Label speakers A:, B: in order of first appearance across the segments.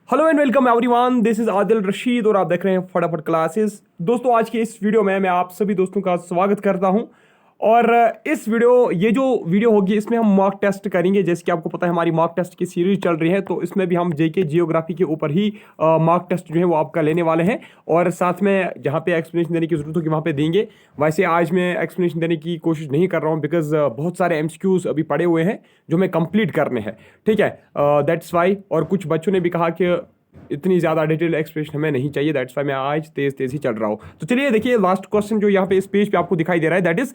A: Hello and welcome everyone, this is Adil Rashid और आप देख रहे हैं फटाफट क्लासेस। दोस्तों, आज के इस वीडियो में मैं आप सभी दोस्तों का स्वागत करता हूं। और ये जो वीडियो होगी इसमें हम मॉक टेस्ट करेंगे। जैसे कि आपको पता है हमारी मॉक टेस्ट की सीरीज चल रही है, तो इसमें भी हम जेके जियोग्राफी के ऊपर ही मॉक टेस्ट जो है वो आपका लेने वाले हैं। और साथ में जहाँ पे एक्सप्लेनेशन देने की जरूरत होगी वहाँ पे देंगे। वैसे आज मैं एक्सप्लेनेशन देने की कोशिश नहीं कर रहा हूँ बिकॉज बहुत सारे एमसीक्यूज अभी पड़े हुए हैं जो मैं कंप्लीट करने हैं। ठीक है, दैट्स वाई। और कुछ बच्चों ने भी कहा कि इतनी ज़्यादा डिटेल एक्सप्लेनेशन हमें नहीं चाहिए, दैट्स वाई मैं आज तेज ही चल रहा हूँ। तो चलिए देखिए, लास्ट क्वेश्चन जो यहाँ पे इस पेज पे आपको दिखाई दे रहा है, दैट इज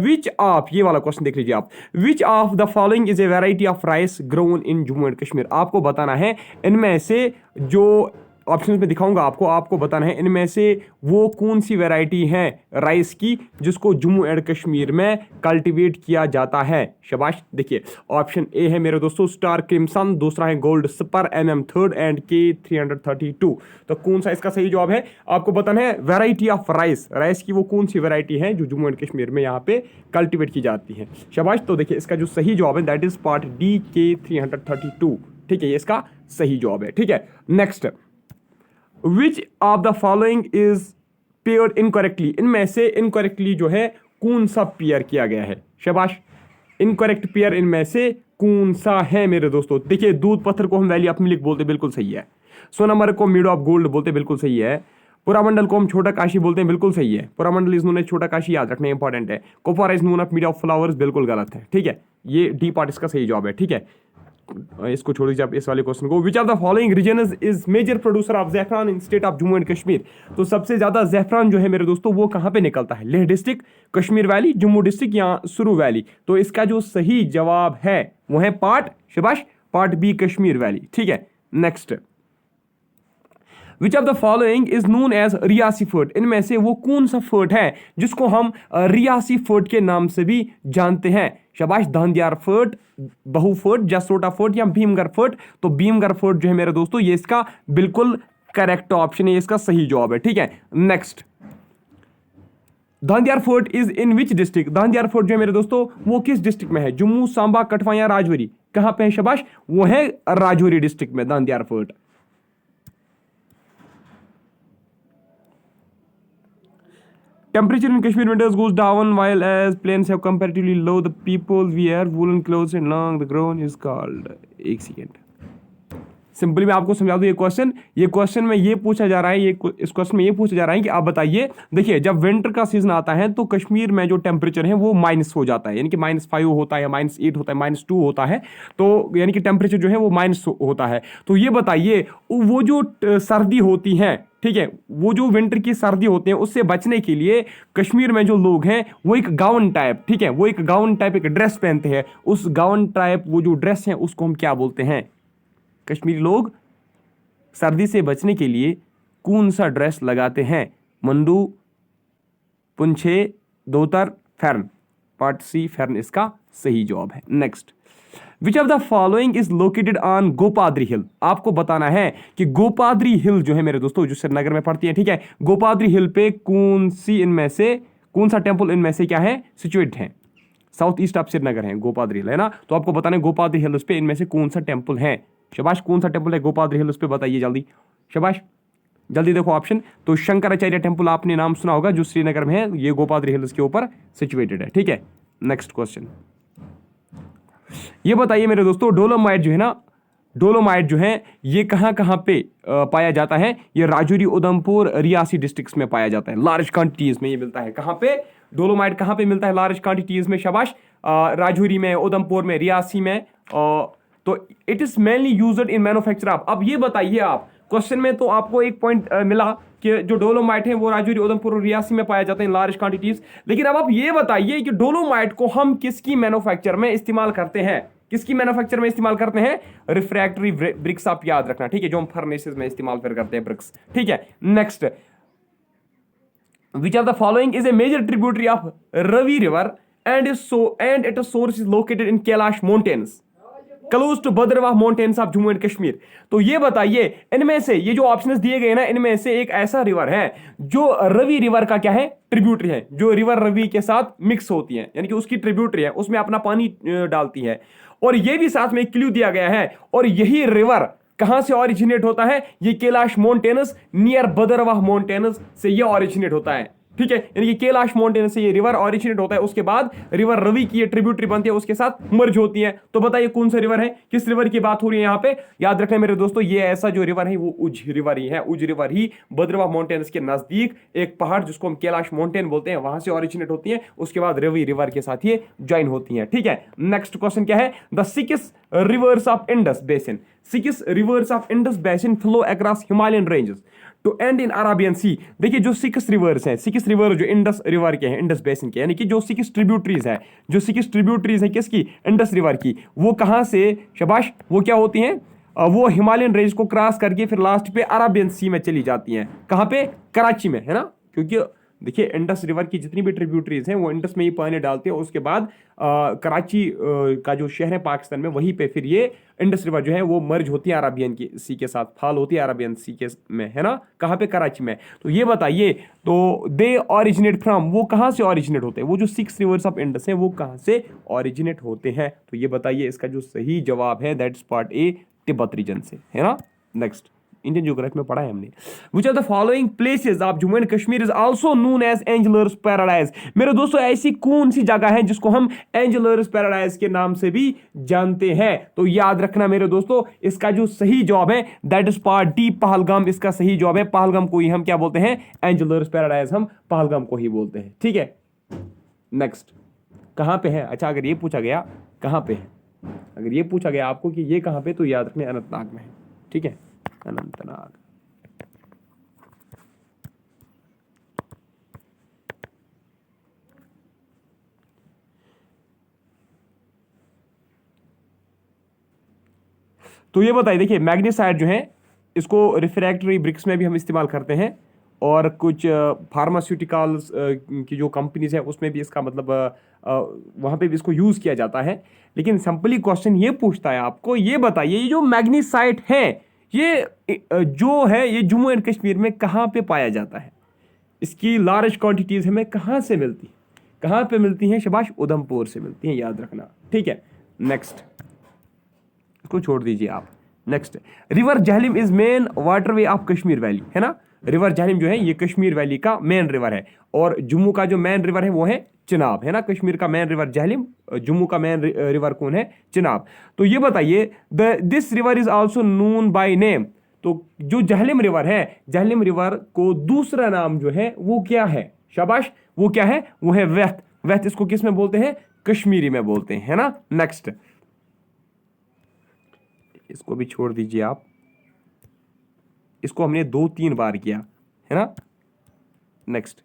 A: विच ऑफ, ये वाला क्वेश्चन देख लीजिए आप। विच of the following is a variety of rice grown in Jammu and Kashmir. आपको बताना है इनमें से, जो ऑप्शंस में दिखाऊंगा आपको बताना है इनमें से वो कौन सी वैरायटी है राइस की जिसको जम्मू एंड कश्मीर में कल्टीवेट किया जाता है। शाबाश। देखिए, ऑप्शन ए है मेरे दोस्तों स्टार क्रिम्सन, दूसरा है gold super MM third and K332। तो कौन सा इसका सही जवाब है आपको बताना है। वैरायटी ऑफ राइस की वो कौन सी वैरायटी है जो जम्मू एंड कश्मीर में यहाँ पे कल्टीवेट की जाती है। शाबाश। तो देखिए, इसका जो सही जवाब है that is part D K332। ठीक है, ये इसका सही जवाब है। ठीक है, next, which of the following is paired incorrectly. इनमें से इनकरेक्टली जो है कौन सा पेयर किया गया है। शाबाश। इनकरेक्ट पेयर इनमें से कौन सा है मेरे दोस्तों। देखिए, दूध पत्थर को हम वैली ऑफ मिल्क बोलते बिल्कुल सही है। सोनामर्ग को मीड ऑफ गोल्ड बोलते बिल्कुल सही है। पुरामंडल को हम छोटा काशी बोलते हैं, बिल्कुल सही है। पुरामंडल इज नोन एज छोटा काशी, याद रखना इंपॉर्टेंट है। Kupwara is known of mead of flowers, बिल्कुल गलत है। ठीक है, ये डी पार्ट इसका सही जवाब है। ठीक है, इसको छोड़ दीजिए आप इस वाले क्वेश्चन को। Which of the following region is major producer of ज़ैफरान in state of Jammu and Kashmir. तो सबसे ज्यादा ज़ैफरान जो है मेरे दोस्तों वो कहां पे निकलता है। Leh district, Kashmir valley, Jammu district या सुरू वैली। तो इसका जो सही जवाब है वो है पार्ट बी कश्मीर वैली। ठीक है, next, which of the following is known as Reasi fort. इनमें से वो कौन सा फोर्ट है जिसको हम रियासी फोर्ट के नाम से भी जानते हैं। शाबाश। धांधियार फोर्ट, बहु फोर्ट, जसरोटा फोर्ट या भीमगढ़ फोर्ट। तो भीमगढ़ फोर्ट जो है मेरे दोस्तों ये इसका बिल्कुल करेक्ट ऑप्शन है, इसका सही जवाब है। ठीक है, next, Dhandhiyar fort is in which district. Dhandhiyar fort जो है मेरे दोस्तों वो किस डिस्ट्रिक्ट में है। जम्मू, सांबा, कठवा या राजौरी। कहां पे है। शाबाश, वो है राजौरी डिस्ट्रिक्ट में धांधियार fort. Temperature in Kashmir winters goes down while as plains have comparatively low. The people wear woolen clothes and long. The ground is called. एक सेकेंड, सिंपली मैं आपको समझा दूं ये क्वेश्चन में ये पूछा जा रहा है, इस क्वेश्चन में ये पूछा जा रहा है कि आप बताइए। देखिए, जब विंटर का सीजन आता है तो कश्मीर में जो टेम्परेचर है वो माइनस हो जाता है, यानी कि -5 होता है, -8 होता है, -2 होता है। तो यानी कि टेम्परेचर जो है वो माइनस होता है। तो ये बताइए, वो जो सर्दी होती है, ठीक है, वो जो विंटर की सर्दी होते हैं उससे बचने के लिए कश्मीर में जो लोग हैं वो एक गाउन टाइप, ठीक है, वो एक गाउन टाइप एक ड्रेस पहनते हैं। उस गाउन टाइप वो जो ड्रेस है उसको हम क्या बोलते हैं। कश्मीरी लोग सर्दी से बचने के लिए कौन सा ड्रेस लगाते हैं। मुंडू, पुंछे, धोतर, फैरन। पार्ट सी फैरन इसका सही जवाब है। Next, which of the following is located on Gopadri hill. आपको बताना है कि गोपाद्री हिल जो है मेरे दोस्तों जो श्रीनगर में पड़ती है, ठीक है, गोपाद्री हिल पे कौन सा टेंपल इनमें से क्या है सिचुएट है। साउथ ईस्ट ऑफ श्रीनगर है गोपाद्री हिल, है ना। तो आपको बताना है गोपाद्री हिल पे इनमें से कौन सा टेंपल है। शाबाश। कौन सा टेंपल है गोपाद्री हिल पे बताइए जल्दी। शाबाश, जल्दी देखो ऑप्शन। तो शंकराचार्य टेंपल आपने नाम सुना होगा जो श्रीनगर में है, ये गोपाद्री हिल्स के ऊपर सिचुएटेड है। ठीक है, नेक्स्ट क्वेश्चन, ये बताइए मेरे दोस्तों डोलोमाइट जो है ये कहां पे पाया जाता है। ये राजौरी, उधमपुर, रियासी डिस्ट्रिक्ट्स में पाया जाता है। लार्ज क्वांटिटीज में ये मिलता है। कहां पे डोलोमाइट कहां पे मिलता है लार्ज क्वांटिटीज में। शाबाश। राजौरी में, उधमपुर में, रियासी में। तो it is mainly used in manufacture of. अब ये बताइए आप, क्वेश्चन में तो आपको एक पॉइंट मिला कि जो डोलोमाइट है वो राजौरी, उधमपुर और रियासी में पाया जाता है इन लार्ज क्वांटिटीज। लेकिन अब आप ये बताइए कि डोलोमाइट को हम किसकी मैन्युफैक्चर में इस्तेमाल करते हैं। किसकी मैन्युफैक्चर में इस्तेमाल करते हैं। रिफ्रैक्टरी ब्रिक्स, आप याद रखना, ठीक है, जो हम फर्नेसेस में इस्तेमाल फिर करते हैं ब्रिक्स। ठीक है, next, which of the following is a major tributary of Ravi river and its source is located in Kailash mountains close to Bhadrawah mountains of Jammu and Kashmir. तो ये बताइए, इनमें से ये जो ऑप्शंस दिए गए ना, इनमें से एक ऐसा रिवर है जो रवि रिवर का क्या है ट्रिब्यूटरी है, जो रिवर रवि के साथ मिक्स होती है, यानी कि उसकी ट्रिब्यूटरी है, उसमें अपना पानी डालती है। और ये भी साथ में क्लू दिया गया है, और यही रिवर कहां से ऑरिजिनेट होता है? ये Kailash mountains near Bhadrawah mountains से ये ऑरिजिनेट होता है, ठीक है। यानी कि कैलाश माउंटेन से ये रिवर ऑरिजिनेट होता है, उसके बाद रिवर रवि की ये ट्रिब्यूटरी बनती है, उसके साथ मर्ज होती है। तो बताइए कौन सा रिवर है, किस रिवर की बात हो रही है यहाँ पे? याद रखना मेरे दोस्तों, ये ऐसा जो रिवर है वो उज रिवर ही है। उज रिवर ही भद्रवाह माउंटेन्स के नजदीक एक पहाड़ जिसको हम कैलाश माउंटेन बोलते हैं, वहां से ऑरिजिनेट होती है, उसके बाद रवि रिवर के साथ ये ज्वाइन होती है, ठीक है। नेक्स्ट क्वेश्चन क्या है? The 6 rivers of Indus basin, 6 rivers of Indus basin flow across Himalayan ranges to end in Arabian sea. देखिए जो 6 रिवर्स हैं, 6 रिवर जो इंडस रिवर के हैं, इंडस बेसिन के, यानी कि जो 6 ट्रिब्यूटरीज है, जो 6 ट्रिब्यूटरीज है किसकी? इंडस रिवर की। वो कहां से, शाबाश, वो क्या होती हैं? वो हिमालयन रेंज को क्रॉस करके फिर लास्ट पे अराबियन सी में चली जाती हैं। कहां पे? कराची में, है ना। क्योंकि देखिए इंडस रिवर की जितनी भी ट्रिब्यूटरीज हैं वो इंडस में ही पानी डालते हैं, उसके बाद कराची का जो शहर है पाकिस्तान में, वहीं पे फिर ये इंडस रिवर जो है वो मर्ज होती है अराबियन की सी के साथ, फॉल होती है अराबियन सी के में, है ना। कहाँ पे? कराची में। तो ये बताइए, तो दे ओरिजिनेट फ्रॉम, वो कहाँ से ओरिजिनेट होते हैं? वो जो 6 रिवर्स ऑफ इंडस हैं वो कहाँ से ओरिजिनेट होते हैं? तो ये बताइए, इसका जो सही जवाब है that's part A, Tibet region से, है ना। नेक्स्ट, इंडियन ज्योग्राफी में पढ़ा है हमने। Which are the following places of Jammu and Kashmir is also known as anglers paradise. मेरे दोस्तों ऐसी कौन सी जगह है जिसको हम एंजलर्स पैराडाइज के नाम से भी जानते हैं? तो याद रखना मेरे दोस्तों, इसका जो सही जवाब है that is part D, Pahalgam इसका सही जवाब है। पहलगाम को ही हम क्या बोलते हैं? एंजलर्स पैराडाइज, हम पहलगाम को ही बोलते हैं, ठीक है। नेक्स्ट, कहां पे है? अच्छा, अगर ये पूछा गया कहां पे है, अगर ये पूछा गया आपको कि ये कहां पे, तो याद रखने अनंतनाग में है, ठीक है, अनंतनाग। तो ये बताइए, देखिए मैग्नीसाइट जो है इसको रिफ्रैक्टरी ब्रिक्स में भी हम इस्तेमाल करते हैं, और कुछ फार्मास्यूटिकल्स की जो कंपनीज है उसमें भी इसका मतलब वहाँ पे भी इसको यूज़ किया जाता है। लेकिन सिंपली क्वेश्चन ये पूछता है आपको, ये बताइए ये जो मैग्नीसाइट है ये जो है ये जम्मू एंड कश्मीर में कहाँ पे पाया जाता है? इसकी लार्ज क्वांटिटीज हमें कहाँ से मिलती है? कहाँ पे मिलती हैं? शाबाश, उधमपुर से मिलती हैं, याद रखना, ठीक है। नेक्स्ट, इसको छोड़ दीजिए आप। Next, river Jhelum is main waterway of Kashmir valley, है ना। रिवर झेलम जो है ये कश्मीर वैली का मेन रिवर है, और जम्मू का जो मेन रिवर है वो है चिनाब, है ना। कश्मीर का मेन रिवर झेलम, जम्मू का मेन रिवर कौन है? चिनाब। तो ये बताइए, this river is also known by name. तो जो झेलम रिवर है, झेलम रिवर को दूसरा नाम जो है वो क्या है? शाबाश, वो क्या है? वो है वेथ। वेथ इसको किस में बोलते हैं? कश्मीरी में बोलते हैं, है ना। नेक्स्ट, इसको भी छोड़ दीजिए आप, इसको हमने 2-3 बार किया, है ना। Next,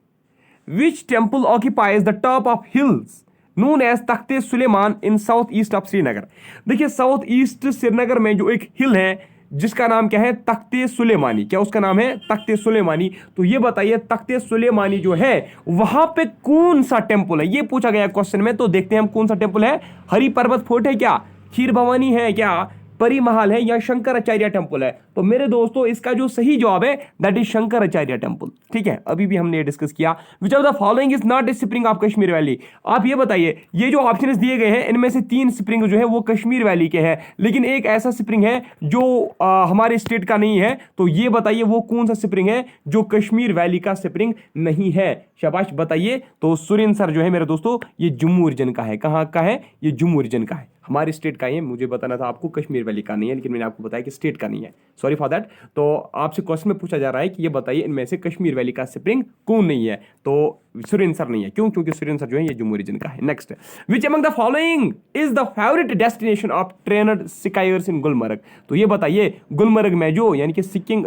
A: which temple occupies the top of hills known as Takhte Suleman in south east of Srinagar. देखिए साउथ ईस्ट श्रीनगर में जो एक हिल है जिसका नाम क्या है? तख्ते सुलेमानी। क्या उसका नाम है? तख्ते सुलेमानी। तो ये बताइए तख्ते सुलेमानी जो है वहां पे कौन सा टेम्पल है? ये पूछा गया क्वेश्चन में, तो देखते हैं हम कौन सा टेम्पल है। हरि पर्वत फोर्ट है क्या? खीर भवानी है क्या? परी महल है या शंकराचार्य टेम्पल है? तो मेरे दोस्तों इसका जो सही जवाब है दैट इज शंकराचार्य टेम्पल, ठीक है। अभी भी हमने डिस्कस किया। विच of the following is not a spring of Kashmir valley. आप ये बताइए, ये जो ऑप्शंस दिए गए हैं इनमें से 3 स्प्रिंग जो है वो कश्मीर वैली के हैं, लेकिन एक ऐसा स्प्रिंग है जो हमारे स्टेट का नहीं है। तो ये बताइए वो कौन सा स्प्रिंग है जो कश्मीर वैली का स्प्रिंग नहीं है? शाबाश, बताइए। तो सुरेंसर जो है मेरे दोस्तों ये जम्मू रीजन का है। कहाँ का है? ये जम्मू रीजन का है, हमारे स्टेट का है। मुझे बताना था आपको कश्मीर वैली का नहीं है, लेकिन मैंने आपको बताया कि स्टेट का नहीं है, सॉरी फॉर दैट। तो आपसे क्वेश्चन में पूछा जा रहा है कि ये बताइए इनमें से कश्मीर वैली का स्प्रिंग कौन नहीं है? तो सुरेंसर नहीं है। क्यों? क्योंकि सुरेंसर जो है ये जम्मू रीजन का है। Next, which among the following is the favourite destination of trained skiers in Gulmarg. तो ये बताइए गुलमर्ग में जो यानी कि सिकिंग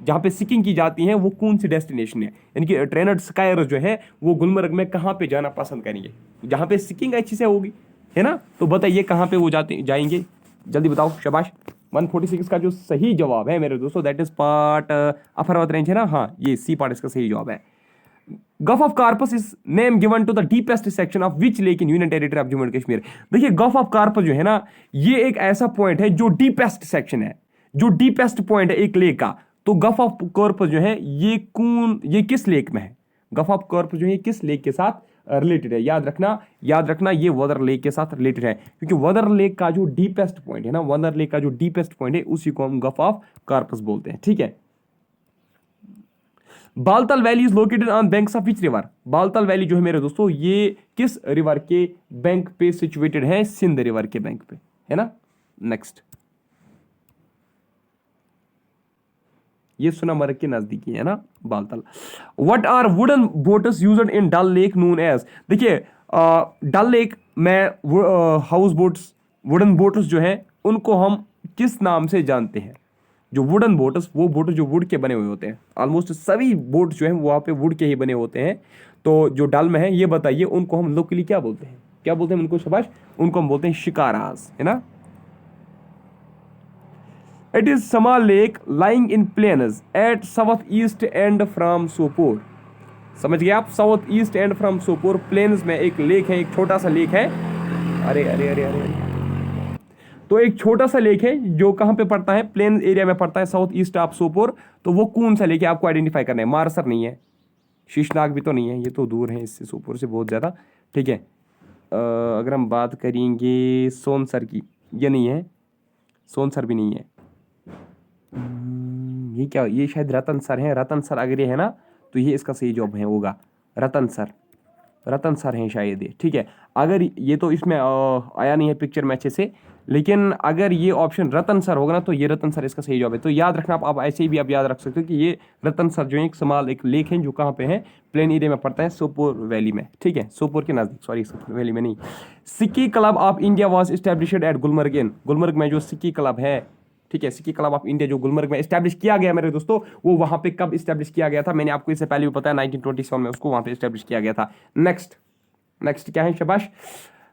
A: जहाँ पे सिकिंग की जाती है वो कौन सी डेस्टिनेशन है? यानी कि ट्रेनड स्काइयर्स जो है वो गुलमर्ग में कहाँ पे जाना पसंद करेंगे? जहाँ पे सिकिंग अच्छी से होगी, है ना। तो बताइए कहाँ पे वो जाएंगे? जल्दी बताओ। शाबाश, 146 का जो सही जवाब है मेरे दोस्तों दैट इज पार्ट अफरवत रेंज, है ना। हाँ, ये सी पार्ट इसका सही जवाब है। Gulf of Karpas is name given to the deepest section of which lake in union territory of Jammu and Kashmir. देखिए गल्फ ऑफ कार्पस जो है ना ये एक ऐसा पॉइंट है जो डीपेस्ट सेक्शन है, जो डीपेस्ट पॉइंट है एक लेक का। तो गल्फ ऑफ कार्पस जो है ये किस लेक में है? गल्फ ऑफ कार्पस जो है किस लेक के साथ रिलेटेड है। याद रखना ये वदर लेक के साथ रिलेटेड है, क्योंकि वदर लेक का जो डीपेस्ट पॉइंट है ना, वदर लेक का जो डीपेस्ट पॉइंट है उसी को हम गल्फ ऑफ कॉर्पस बोलते हैं। ठीक है। Baltal valley is located on banks of which river? Baltal valley जो है मेरे दोस्तों ये किस रिवर के बैंक पे सिचुएटेड है? सिंध रिवर के बैंक पे, है ना। नेक्स्ट, ये सोनामर्ग के नजदीकी है ना Baltal. What are wooden boats used in Dal lake known as? देखिए डल लेक में हाउस बोट्स, वुडन बोट्स जो है उनको हम किस नाम से जानते हैं? जो वुडन बोट्स, वो बोट जो वुड के बने हुए होते हैं, ऑलमोस्ट सभी बोट जो है वहाँ पे वुड के ही बने होते हैं। तो जो डल में है, ये बताइए उनको हम लोकली क्या बोलते हैं? क्या बोलते हैं उनको? शाबाश, उनको हम बोलते हैं शिकाराज, है ना। It is small lake lying in plains at south east and from Sopore. समझ गए आप? South east and from Sopore plains में एक लेक है, एक छोटा सा लेक है। अरे अरे अरे अरे, तो एक छोटा सा लेक है जो कहां पे पड़ता है? प्लेन एरिया में पड़ता है, साउथ ईस्ट ऑफ सोपोर। तो वो कौन सा लेक है आपको आइडेंटिफाई करना है। मारसर नहीं है, शीशनाग भी तो नहीं है, ये तो दूर है इससे, सोपोर से बहुत ज़्यादा। ठीक है। अगर हम बात करेंगे सोनसर की, ये नहीं है, सोनसर भी नहीं है। ये क्या, ये शायद रतनसर है। रतनसर अगर ये है ना तो ये इसका सही जवाब है होगा रतनसर। रतनसर है शायद ये। ठीक है। अगर ये तो इसमें आया नहीं है पिक्चर में अच्छे से, लेकिन अगर ये ऑप्शन रतनसर होगा ना तो ये रतनसर इसका सही जवाब है। तो याद रखना आप ऐसे ही भी आप याद रख सकते हो कि ये रतनसर जो है एक स्मॉल एक लेक है जो कहाँ पे है? प्लेन एरिया में पड़ता है, सोपोर वैली में। ठीक है, सोपोर के नजदीक, सॉरी सोपोर वैली में नहीं। Ski club of India was established at Gulmarg in. Gulmarg में जो सिक्की क्लब है, ठीक है, सिक्की क्लब ऑफ इंडिया जो गुलमर्ग में एस्टैब्लिश किया गया मेरे दोस्तों, वो वहां पे कब एस्टैब्लिश किया गया था? मैंने आपको इससे पहले भी बताया 1927 में उसको वहां पे एस्टैब्लिश किया गया था। नेक्स्ट क्या है? शाबाश।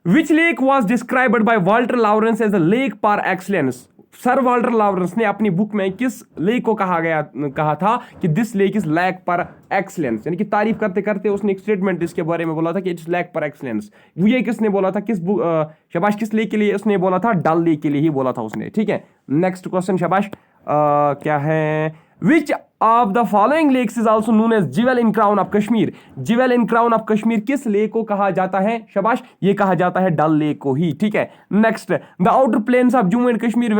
A: Which lake was described by Walter Lawrence as a lake par excellence? Sir Walter Lawrence ने अपनी बुक में किस लेक को कहा था कि दिस लेक इज लेक पर एक्सलेंस, यानी कि तारीफ करते करते उसने एक स्टेटमेंट इसके बारे में बोला था कि इट्स लेक पर एक्सलेंस। ये किसने बोला था? शाबाश, किस लेक के लिए उसने बोला था? डल लेक के लिए ही बोला था उसने। ठीक है। नेक्स्ट क्वेश्चन, शाबाश। क्या है? Which of the following lakes is also known as jewel in crown of Kashmir? Jewel in crown of Kashmir किस लेक को कहा जाता है? शाबाश, ये कहा जाता है डल लेक को ही। ठीक है। Next, the outer plains of Jammu and Kashmir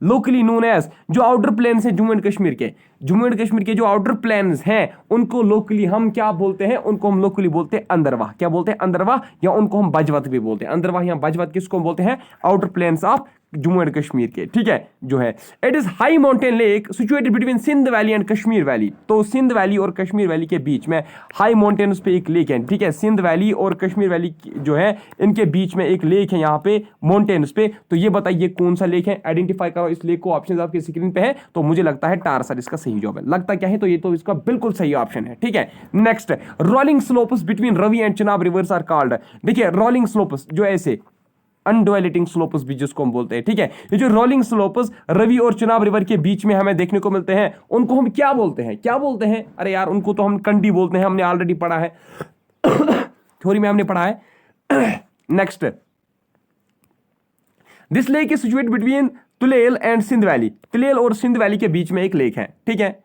A: locally known as? जो आउटर प्लेन्स है जम्मू एंड कश्मीर के जो आउटर प्लेन्स हैं उनको लोकली हम क्या बोलते हैं? उनको हम लोकली बोलते हैं अंदरवाह। क्या बोलते हैं? अंदरवाह, या उनको हम बजवत भी बोलते हैं। अंदरवाह या बजवत किसको बोलते हैं? Outer plains of Jammu and Kashmir के। ठीक है, जो है it is high mountain lake situated between Sindh valley and Kashmir valley. तो सिंध वैली और कश्मीर वैली के बीच में हाई माउंटेन्स पे एक लेक है। ठीक है, सिंध वैली और कश्मीर वैली जो है इनके बीच में एक लेक है यहाँ पे माउंटेन्स पे। तो ये बताइए कौन सा लेक है? आइडेंटिफाई करो इस लेक को। ऑप्शन आपकी स्क्रीन पे है। तो मुझे लगता है टारसर इसका सही जवाब है। लगता क्या है? तो ये तो इसका बिल्कुल सही ऑप्शन है। ठीक है। Next, rolling slopes between Ravi and Chenab rivers are called? देखिए रोलिंग स्लोप्स जो ऐसे अनडुएलेटिंग स्लोप्स भी जिसको हम बोलते हैं। ठीक है, ये जो रोलिंग स्लोप्स रवि और चिनाब रिवर के बीच में हमें देखने को मिलते हैं उनको हम क्या बोलते हैं? क्या बोलते हैं? अरे यार, उनको तो हम कंडी बोलते हैं, हमने ऑलरेडी पढ़ा है थ्योरी में हमने पढ़ा है। Next, this lake is situated between Tulail and Sindh valley. Tulail और सिंध वैली के बीच में एक लेक है। ठीक है,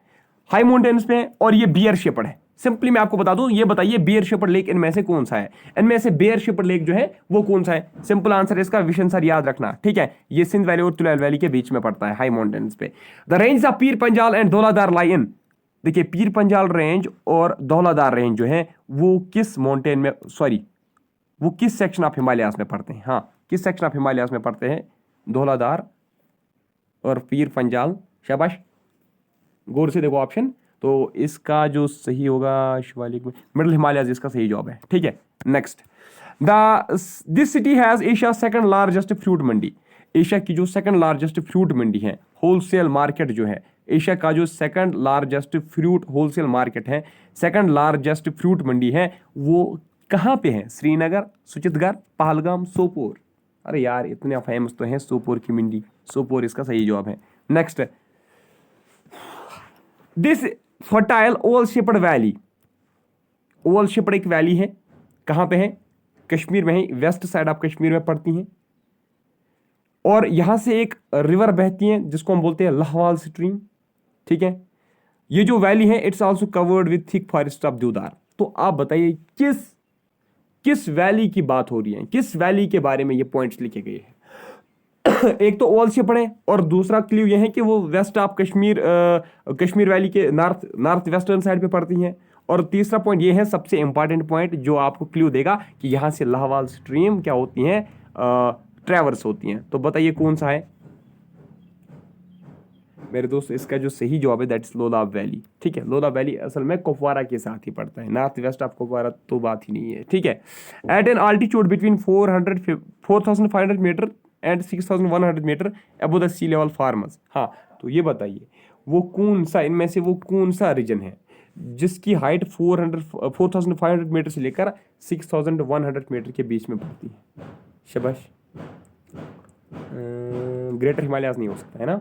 A: हाई माउंटेन्स पे, और ये बियर शेपर्ड है। सिंपली मैं आपको बता दूं, ये बताइए बियर शेपर्ड लेक इनमें से कौन सा है? इनमें से बियर शेपर्ड लेक जो है वो कौन सा है? सिंपल आंसर इसका विशन सर, याद रखना। ठीक है, ये सिंध वैली और तुलेल वैली के बीच में पड़ता है, हाई माउंटेन्स पे। The range of Pir Panjal and Dhauladhar लाई इन। देखिए पीर पंजाल रेंज और धौलाधार रेंज जो है वो किस माउंटेन में, सॉरी वो किस सेक्शन ऑफ हिमालयास में पड़ते हैं? हाँ, किस सेक्शन ऑफ हिमालयास में पड़ते हैं धौलाधार और पीर पंजाल? शाबाश, गौर से देखो ऑप्शन। तो इसका जो सही होगा शिवालिक में मिडिल हिमालय इसका सही जवाब है। ठीक है। Next, this city has Asia second largest fruit Mandi. Asia की जो सेकंड लार्जेस्ट फ्रूट मंडी है, होलसेल मार्केट जो है, एशिया का जो second largest fruit wholesale market है, सेकंड लार्जेस्ट फ्रूट मंडी है, वो कहाँ पे है? श्रीनगर, सुचितगढ़, पहलगाम, सोपोर। अरे यार, इतने फेमस तो हैं सोपोर की मंडी, सोपोर इसका सही जवाब है। Next, this fertile oval shaped valley. Oval shaped एक वैली है, कहां पे है? कश्मीर में है, वेस्ट साइड ऑफ कश्मीर में पड़ती हैं, और यहां से एक रिवर बहती है जिसको हम बोलते हैं लाहौल स्ट्रीम। ठीक है, ये जो वैली है it's also covered with thick forest of देवदार। तो आप बताइए किस किस वैली की बात हो रही है, किस वैली के बारे में ये पॉइंट्स लिखे गए हैं। एक तो ओवल शेप है और दूसरा क्ल्यू ये है कि वो west of Kashmir Kashmir valley के नॉर्थ वेस्टर्न साइड पे पड़ती हैं। और तीसरा पॉइंट ये है सबसे इंपॉर्टेंट पॉइंट जो आपको क्ल्यू देगा कि यहाँ से लाहौल स्ट्रीम क्या होती हैं, ट्रैवर्स होती हैं। तो बताइए कौन सा है मेरे दोस्त। इसका जो सही जवाब है दैट इज लोलाब वैली। ठीक है, लोलाब वैली असल में कुपवारा के साथ ही पड़ता है, नॉर्थ वेस्ट ऑफ कुपवारा तो बात ही नहीं है। ठीक है, at an altitude between 4500 metre and 6100 metre above the sea level farmers. हाँ, तो ये बताइए वो कौन सा, इनमें से वो कौन सा रीजन है जिसकी हाइट 4500 मीटर से लेकर 6100 मीटर के बीच में पड़ती है। शाबाश। ग्रेटर हिमालयाज नहीं हो सकता है ना,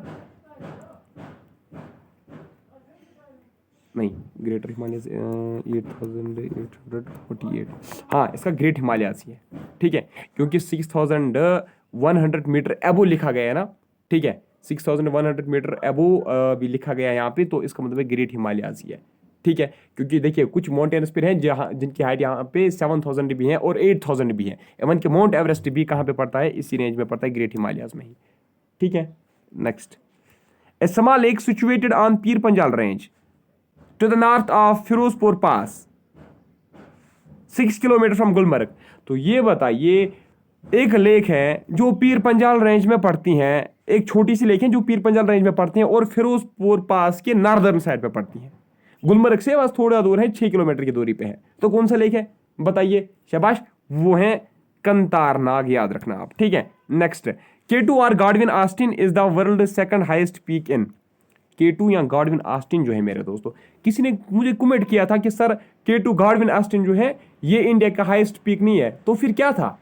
A: नहीं, ग्रेटर हिमालयाज 8848। हाँ, इसका ग्रेट हिमालयाज ही है। ठीक है, क्योंकि 6100 मीटर एबो लिखा गया है ना। ठीक है, 6100 मीटर एबो भी लिखा गया है यहाँ पे, तो इसका मतलब है ग्रेट हिमालयाज ही है। ठीक है, क्योंकि देखिए कुछ माउंटेन्स पे हैं जहाँ जिनकी हाइट यहाँ पे 7000 भी है और 8000 भी है। इवन कि माउंट एवरेस्ट भी कहाँ पे पड़ता है, इसी रेंज में पड़ता है, ग्रेट हिमालयाज में ही। ठीक है, next. A small lake situated on Pir Panjal range to the north of Firozpur pass 6 kilometre from Gulmarg. तो ये बताइए एक लेक है जो पीर पंजाल रेंज में पड़ती हैं, एक छोटी सी लेक है जो पीर पंजाल रेंज में पड़ती हैं और फिरोजपुर पास के नॉर्दर्न साइड पे पड़ती हैं। गुलमर्ग से बस थोड़ा दूर है, 6 किलोमीटर की दूरी पे है। तो कौन सा लेक है बताइए। शाबाश, वो है कंतारनाग, याद रखना आप। ठीक है, नेक्स्ट। K2 और Godwin Austen is the world second highest peak in. K2 या गॉडविन ऑस्टिन जो है मेरे दोस्तों, किसी ने मुझे कमेंट किया था कि सर K2 गॉडविन ऑस्टिन जो है ये इंडिया का हाईएस्ट पीक नहीं है, तो फिर क्या था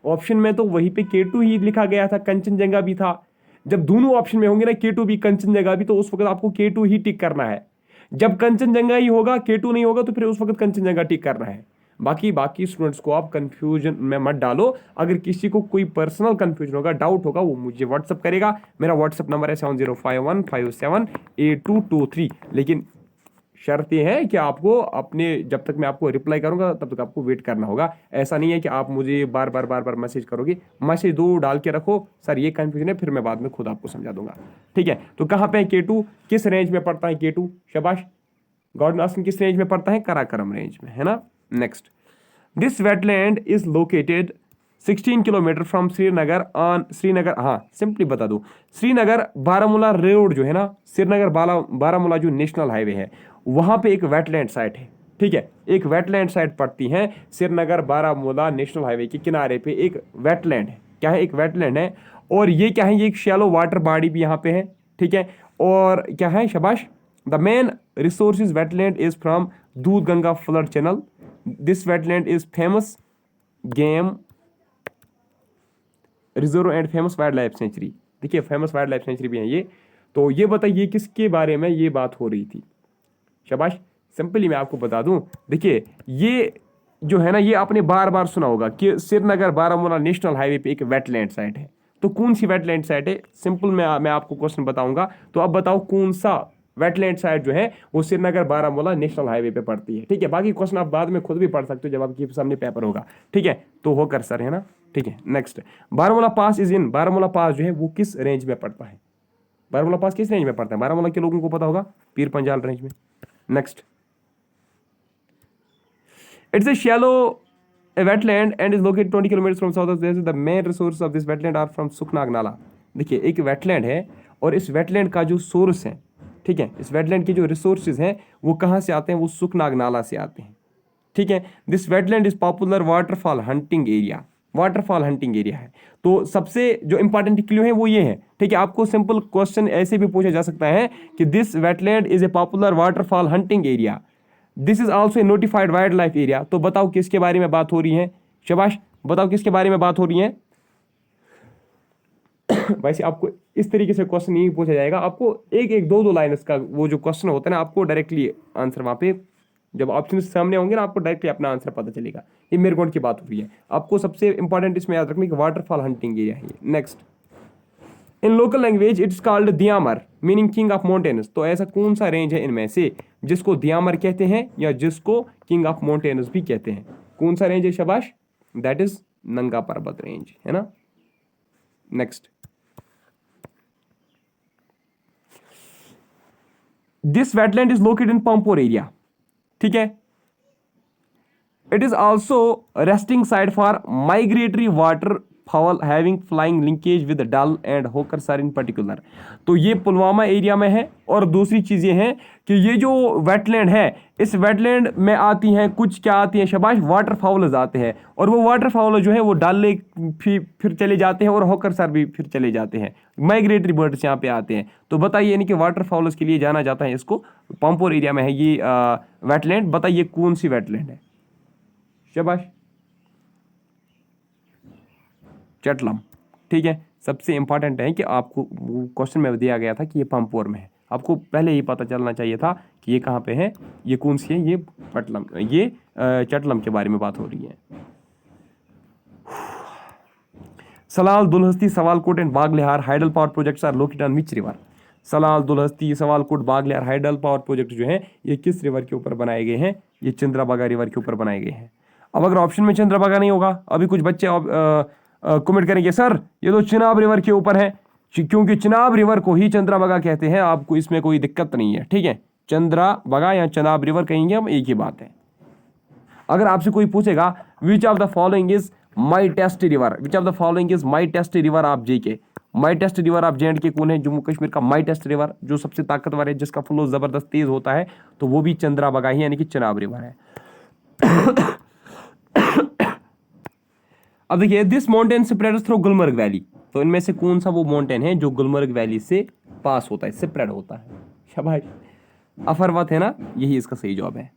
A: ऑप्शन में? तो वहीं पे K2 ही लिखा गया था, कंचनजंगा भी था। जब दोनों ऑप्शन में होंगे ना, K2 भी कंचनजंगा भी, तो उस वक्त आपको K2 ही टिक करना है। जब कंचनजंगा ही होगा, K2 नहीं होगा, तो फिर उस वक्त कंचनजंगा टिक करना है। बाकी स्टूडेंट्स को आप कंफ्यूजन में मत डालो। अगर किसी को कोई पर्सनल कंफ्यूजन होगा, डाउट होगा, वो मुझे व्हाट्सअप करेगा। मेरा व्हाट्सअप नंबर है 7051578223। लेकिन शर्त यह है कि आपको अपने, जब तक मैं आपको रिप्लाई करूंगा तब तक आपको वेट करना होगा। ऐसा नहीं है कि आप मुझे बार बार मैसेज करोगे। मैसेज दो डाल के रखो, सर ये कंफ्यूजन है, फिर मैं बाद में खुद आपको समझा दूंगा। ठीक है, तो कहाँ पे है K2, किस रेंज में पड़ता है K2? शाबाश। गॉडविन ऑस्टिन किस रेंज में पड़ता है? काराकोरम रेंज में, है ना। Next. This wetland is located 16 kilometre from Srinagar. हाँ, सिंपली बता दो, श्रीनगर बारामूला रोड जो है ना, श्रीनगर बारामूला जो नेशनल हाईवे है, वहां पे एक वेटलैंड साइट है। ठीक है, एक वेटलैंड साइट पड़ती है श्रीनगर बारामूला नेशनल हाईवे के किनारे पे एक वेटलैंड है। क्या है? एक वेटलैंड है। और ये क्या है? ये एक शैलो वाटर बॉडी भी यहाँ पे है। ठीक है, और क्या है? शाबाश। The main resources wetland is from Doodh Ganga flood channel. This wetland is famous game reserve and famous wild life sanctuary. देखिए, फेमस वाइल्ड लाइफ सेंचुरी भी है ये। तो ये बताइए किसके बारे में ये बात हो रही थी? शाबाश। सिंपली मैं आपको बता दूं, देखिए ये जो है ना, ये आपने बार बार सुना होगा कि श्रीनगर बारामूला नेशनल हाईवे पे एक वेटलैंड साइट है। तो कौन सी वेटलैंड साइट है? सिंपल मैं आपको क्वेश्चन बताऊंगा, तो अब बताओ कौन सा वेटलैंड साइट जो है वो श्रीनगर बारामूला नेशनल हाईवे पे पड़ती है। ठीक है, बाकी क्वेश्चन आप बाद में खुद भी पढ़ सकते हो जब आपके सामने पेपर होगा। ठीक है, तो होकर सर, है ना। ठीक है, next. Baramulla pass is in. Baramulla pass जो है वो किस रेंज में पड़ता है? बारामूला पास किस रेंज में पड़ता है? बारामूला के लोगों को पता होगा, पीर पंजाल रेंज में। Next. It's a shallow wetland and is located 20 kilometers from south of this. The main resources of this wetland are from सुखनाग नाला। देखिए, एक वेटलैंड है और इस वेटलैंड का जो सोर्स है, ठीक है, इस वेटलैंड के जो रिसोर्सेज हैं वो कहाँ से आते हैं? वो सुखनाग नाला से आते हैं। ठीक है, this wetland is popular waterfall hunting area. Waterfall hunting area है। तो सबसे जो इंपॉर्टेंट क्लू है वो ये है। ठीक है, आपको सिंपल क्वेश्चन ऐसे भी पूछा जा सकता है कि this wetland is a popular waterfall hunting area. This is also a notified wild life area. तो बताओ किसके बारे में बात हो रही है? शाबाश, बताओ किसके बारे में बात हो रही है? वैसे आपको इस तरीके से क्वेश्चन नहीं पूछा जाएगा, आपको एक दो लाइन इसका वो जो क्वेश्चन होता है ना, आपको डायरेक्टली आंसर वहां पे जब ऑप्शन सामने होंगे ना, आपको डायरेक्टली अपना आंसर पता चलेगा। ये मेरगोंड की बात हो रही है। आपको सबसे इंपॉर्टेंट इसमें याद रखना कि वाटरफॉल हंटिंग एरिया है। Next. In local language it's called Diamer meaning king of mountains. तो ऐसा कौन सा रेंज है इनमें से जिसको दियामर कहते हैं या जिसको किंग ऑफ माउंटेन्स भी कहते हैं? कौन सा रेंज है शाबाश? दैट इज नंगा पर्वत रेंज, है ना। Next, this wetland is located in Pampore area, ठीक है। It is also resting site for migratory water fowl having flying linkage with Dal and Hokersar in particular. तो ये पुलवामा एरिया में है। और दूसरी चीज़ ये है कि ये जो वेटलैंड है, इस वेटलैंड में आती हैं कुछ, क्या आती हैं शाबाश, वाटर फाउल्स आते हैं। और वो वाटर फाउल जो है वो डल लेक फिर चले जाते हैं और होकरसर भी फिर चले जाते हैं। माइग्रेटरी बर्ड्स यहाँ पे आते हैं। तो बताइए, यानी कि वाटर फाउल्स के लिए जाना जाता है इसको। पंपोर एरिया में है ये वेटलैंड। बताइए कौन सी वेटलैंड है? शाबाश, चटलम, ठीक है। सबसे इंपॉर्टेंट है कि आपको क्वेश्चन में दिया गया था कि ये पंपोर में है, आपको पहले ही पता चलना चाहिए था कि ये कहाँ पे है, ये कौन सी है, ये पटलम, ये चटलम के बारे में बात हो रही है। Salal, Dulhasti, Sawalkot and Baglihar hydel power projects are located on which river? Salal, Dulhasti, Sawalkot, Baglihar hydel power project जो है ये किस रिवर के ऊपर बनाए गए हैं? ये चंद्रभागा रिवर के ऊपर बनाए गए हैं। अब अगर ऑप्शन में चंद्रभागा नहीं होगा, अभी कुछ बच्चे कमेंट करेंगे सर ये तो चिनाब रिवर के ऊपर है, क्योंकि चिनाब रिवर को ही चंद्रभागा कहते हैं। आपको इसमें कोई दिक्कत नहीं है, ठीक है। चंद्रभागा या चिनाब रिवर कहेंगे हम, एक ही बात है। अगर आपसे कोई पूछेगा which of the following is my test river, which of the following is my test river of JK, my test river of JNK कौन है? जम्मू कश्मीर का माई टेस्ट रिवर जो सबसे ताकतवर है, जिसका फ्लो जबरदस्त तेज होता है, तो वो भी चंद्रभागा ही यानी कि चिनाब रिवर है। अब देखिए, this mountain spreads through Gulmarg valley. तो इनमें से कौन सा वो माउंटेन है जो गुलमर्ग वैली से पास होता है, स्प्रेड होता है? शाबाश, अफरवत है ना, यही इसका सही जवाब है।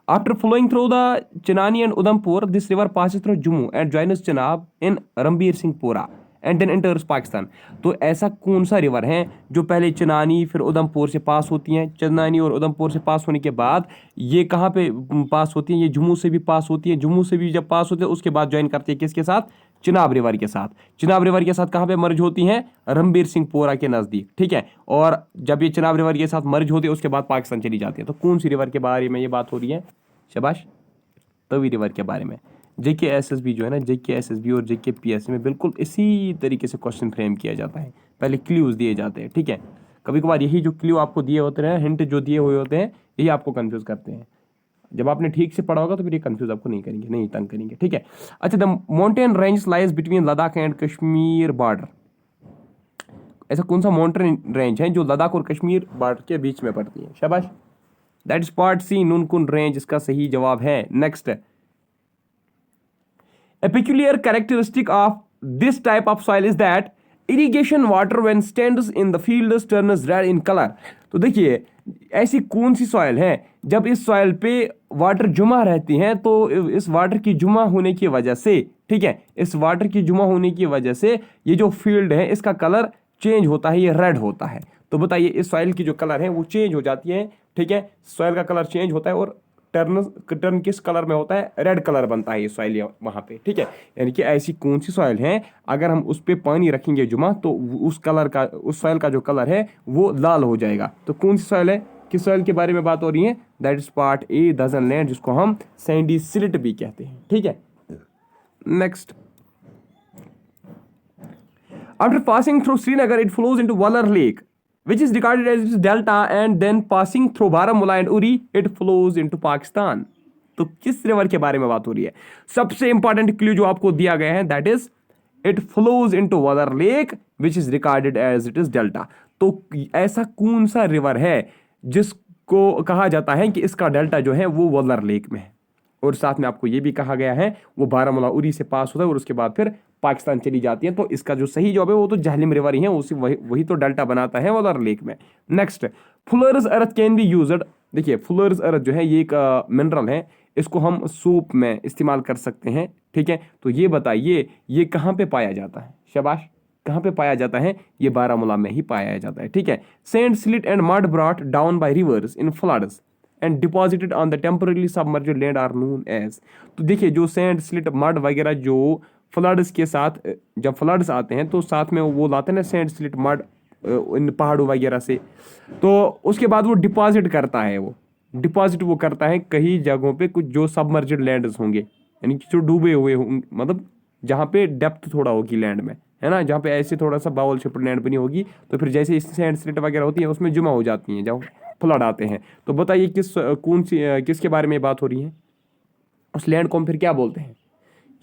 A: After flowing through the Chenani and Udhampur, this river passes through Jammu and joins Chenab in Ranbir Singhpura and then enters Pakistan. तो ऐसा कौन सा रिवर है जो पहले चिनानी फिर उधमपुर से पास होती हैं? चिनानी और उधमपुर से पास होने के बाद ये कहाँ पे पास होती हैं? ये जम्मू से भी पास होती है। जम्मू से भी जब पास होती है उसके बाद ज्वाइन करती है किसके साथ? चिनाब रिवर के साथ। चिनाब रिवर के साथ कहाँ पे मर्ज होती हैं? रणबीर सिंहपुरा के नज़दीक, ठीक है। और जब ये चिनाब रिवर के साथ मर्ज होती है उसके बाद पाकिस्तान चली जाती है। तो कौन सी रिवर के बारे में ये बात हो रही है? शाबाश, तवी रिवर के बारे में। JKSSB जो है ना, JKSSB और JKPSC में बिल्कुल इसी तरीके से क्वेश्चन फ्रेम किया जाता है। पहले क्ल्यूज दिए जाते हैं, ठीक है। कभी कभार यही जो क्ल्यू आपको दिए होते हैं, हिंट जो दिए हुए होते हैं, यही आपको कंफ्यूज करते हैं। जब आपने ठीक से पढ़ा होगा तो फिर ये कंफ्यूज आपको नहीं करेंगे, नहीं तंग करेंगे, ठीक है। अच्छा, the mountain range lies between Ladakh and Kashmir border. ऐसा कौन सा माउंटेन रेंज है जो लद्दाख और कश्मीर बॉर्डर के बीच में पड़ती है? शाबाश, that is part C, Nun Kun range इसका सही जवाब है। Next, a peculiar characteristic of this type of soil is that irrigation water when stands in the fields turns red in color। तो देखिए, ऐसी कौन सी सॉइल है जब इस सॉइल पे वाटर जुमा रहती है, तो इस वाटर की जुमा होने की वजह से, ठीक है, इस वाटर की जुमा होने की वजह से ये जो फील्ड है इसका कलर चेंज होता है, ये रेड होता है। तो बताइए, इस सॉइल की जो कलर है वो चेंज हो जाती है, ठीक है। सॉइल का कलर चेंज होता है और टर्न किस कलर में होता है? रेड कलर बनता है ये सॉइल वहाँ पे, ठीक है। यानी कि ऐसी कौन सी सॉइल है अगर हम उस पर पानी रखेंगे जुमा तो उस कलर का, उस सॉइल का जो कलर है वो लाल हो जाएगा। तो कौन सी सॉइल है, किस सॉइल के बारे में बात हो रही है? दैट इज पार्ट ए, दजन लैंड, जिसको हम सैंडी सिल्ट भी कहते हैं, ठीक है। Next, after passing through Srinagar it flows into Wular lake which is regarded as its delta and then passing through Baramulla and Uri it flows into Pakistan। तो किस रिवर के बारे में बात हो रही है? सबसे इंपॉर्टेंट क्लू जो आपको दिया गया है, that is it flows into Wular lake which is recorded as it is delta. तो ऐसा कौन सा रिवर है जिसको कहा जाता है कि इसका डेल्टा जो है वो वलर लेक में है? और साथ में आपको ये भी कहा गया है वो बारामूला उरी से पास होता है और उसके बाद फिर पाकिस्तान चली जाती है। तो इसका जो सही जवाब है वो तो जहलिम रिवर ही है, उसी वही तो डेल्टा बनाता है वलर लेक में। Next, Fuller's earth can be used. देखिए, फुलर्स अर्थ जो है ये एक मिनरल है, इसको हम सूप में इस्तेमाल कर सकते हैं, ठीक है। तो ये बताइए ये कहाँ पे पाया जाता है? शाबाश, कहाँ पे पाया जाता है? ये बारामूला में ही पाया जाता है, ठीक है। Sand, silt and mud brought down by rivers in floods and deposited on the temporary submerged land are known as. तो देखिए, जो सैंड, स्लिट, मड वगैरह जो फ्लड्स के साथ, जब फ्लड्स आते हैं तो साथ में वो लाते हैं ना सैंड, स्लिट, मड इन पहाड़ों वगैरह से, तो उसके बाद वो डिपॉजिट करता है, वो डिपॉजिट वो करता है कई जगहों पे कुछ जो सबमर्ज्ड लैंड्स होंगे, यानी कि जो डूबे हुए मतलब जहाँ पे डेप्थ थोड़ा होगी लैंड में, है ना, जहाँ पे ऐसे थोड़ा सा बाउल शेप्ड लैंड बनी होगी, तो फिर जैसे सैंड स्लिट वगैरह होती है उसमें जमा हो जाती हैं जब फ्लड आते हैं। तो बताइए किसके बारे में बात हो रही है? उस लैंड को हम फिर क्या बोलते हैं?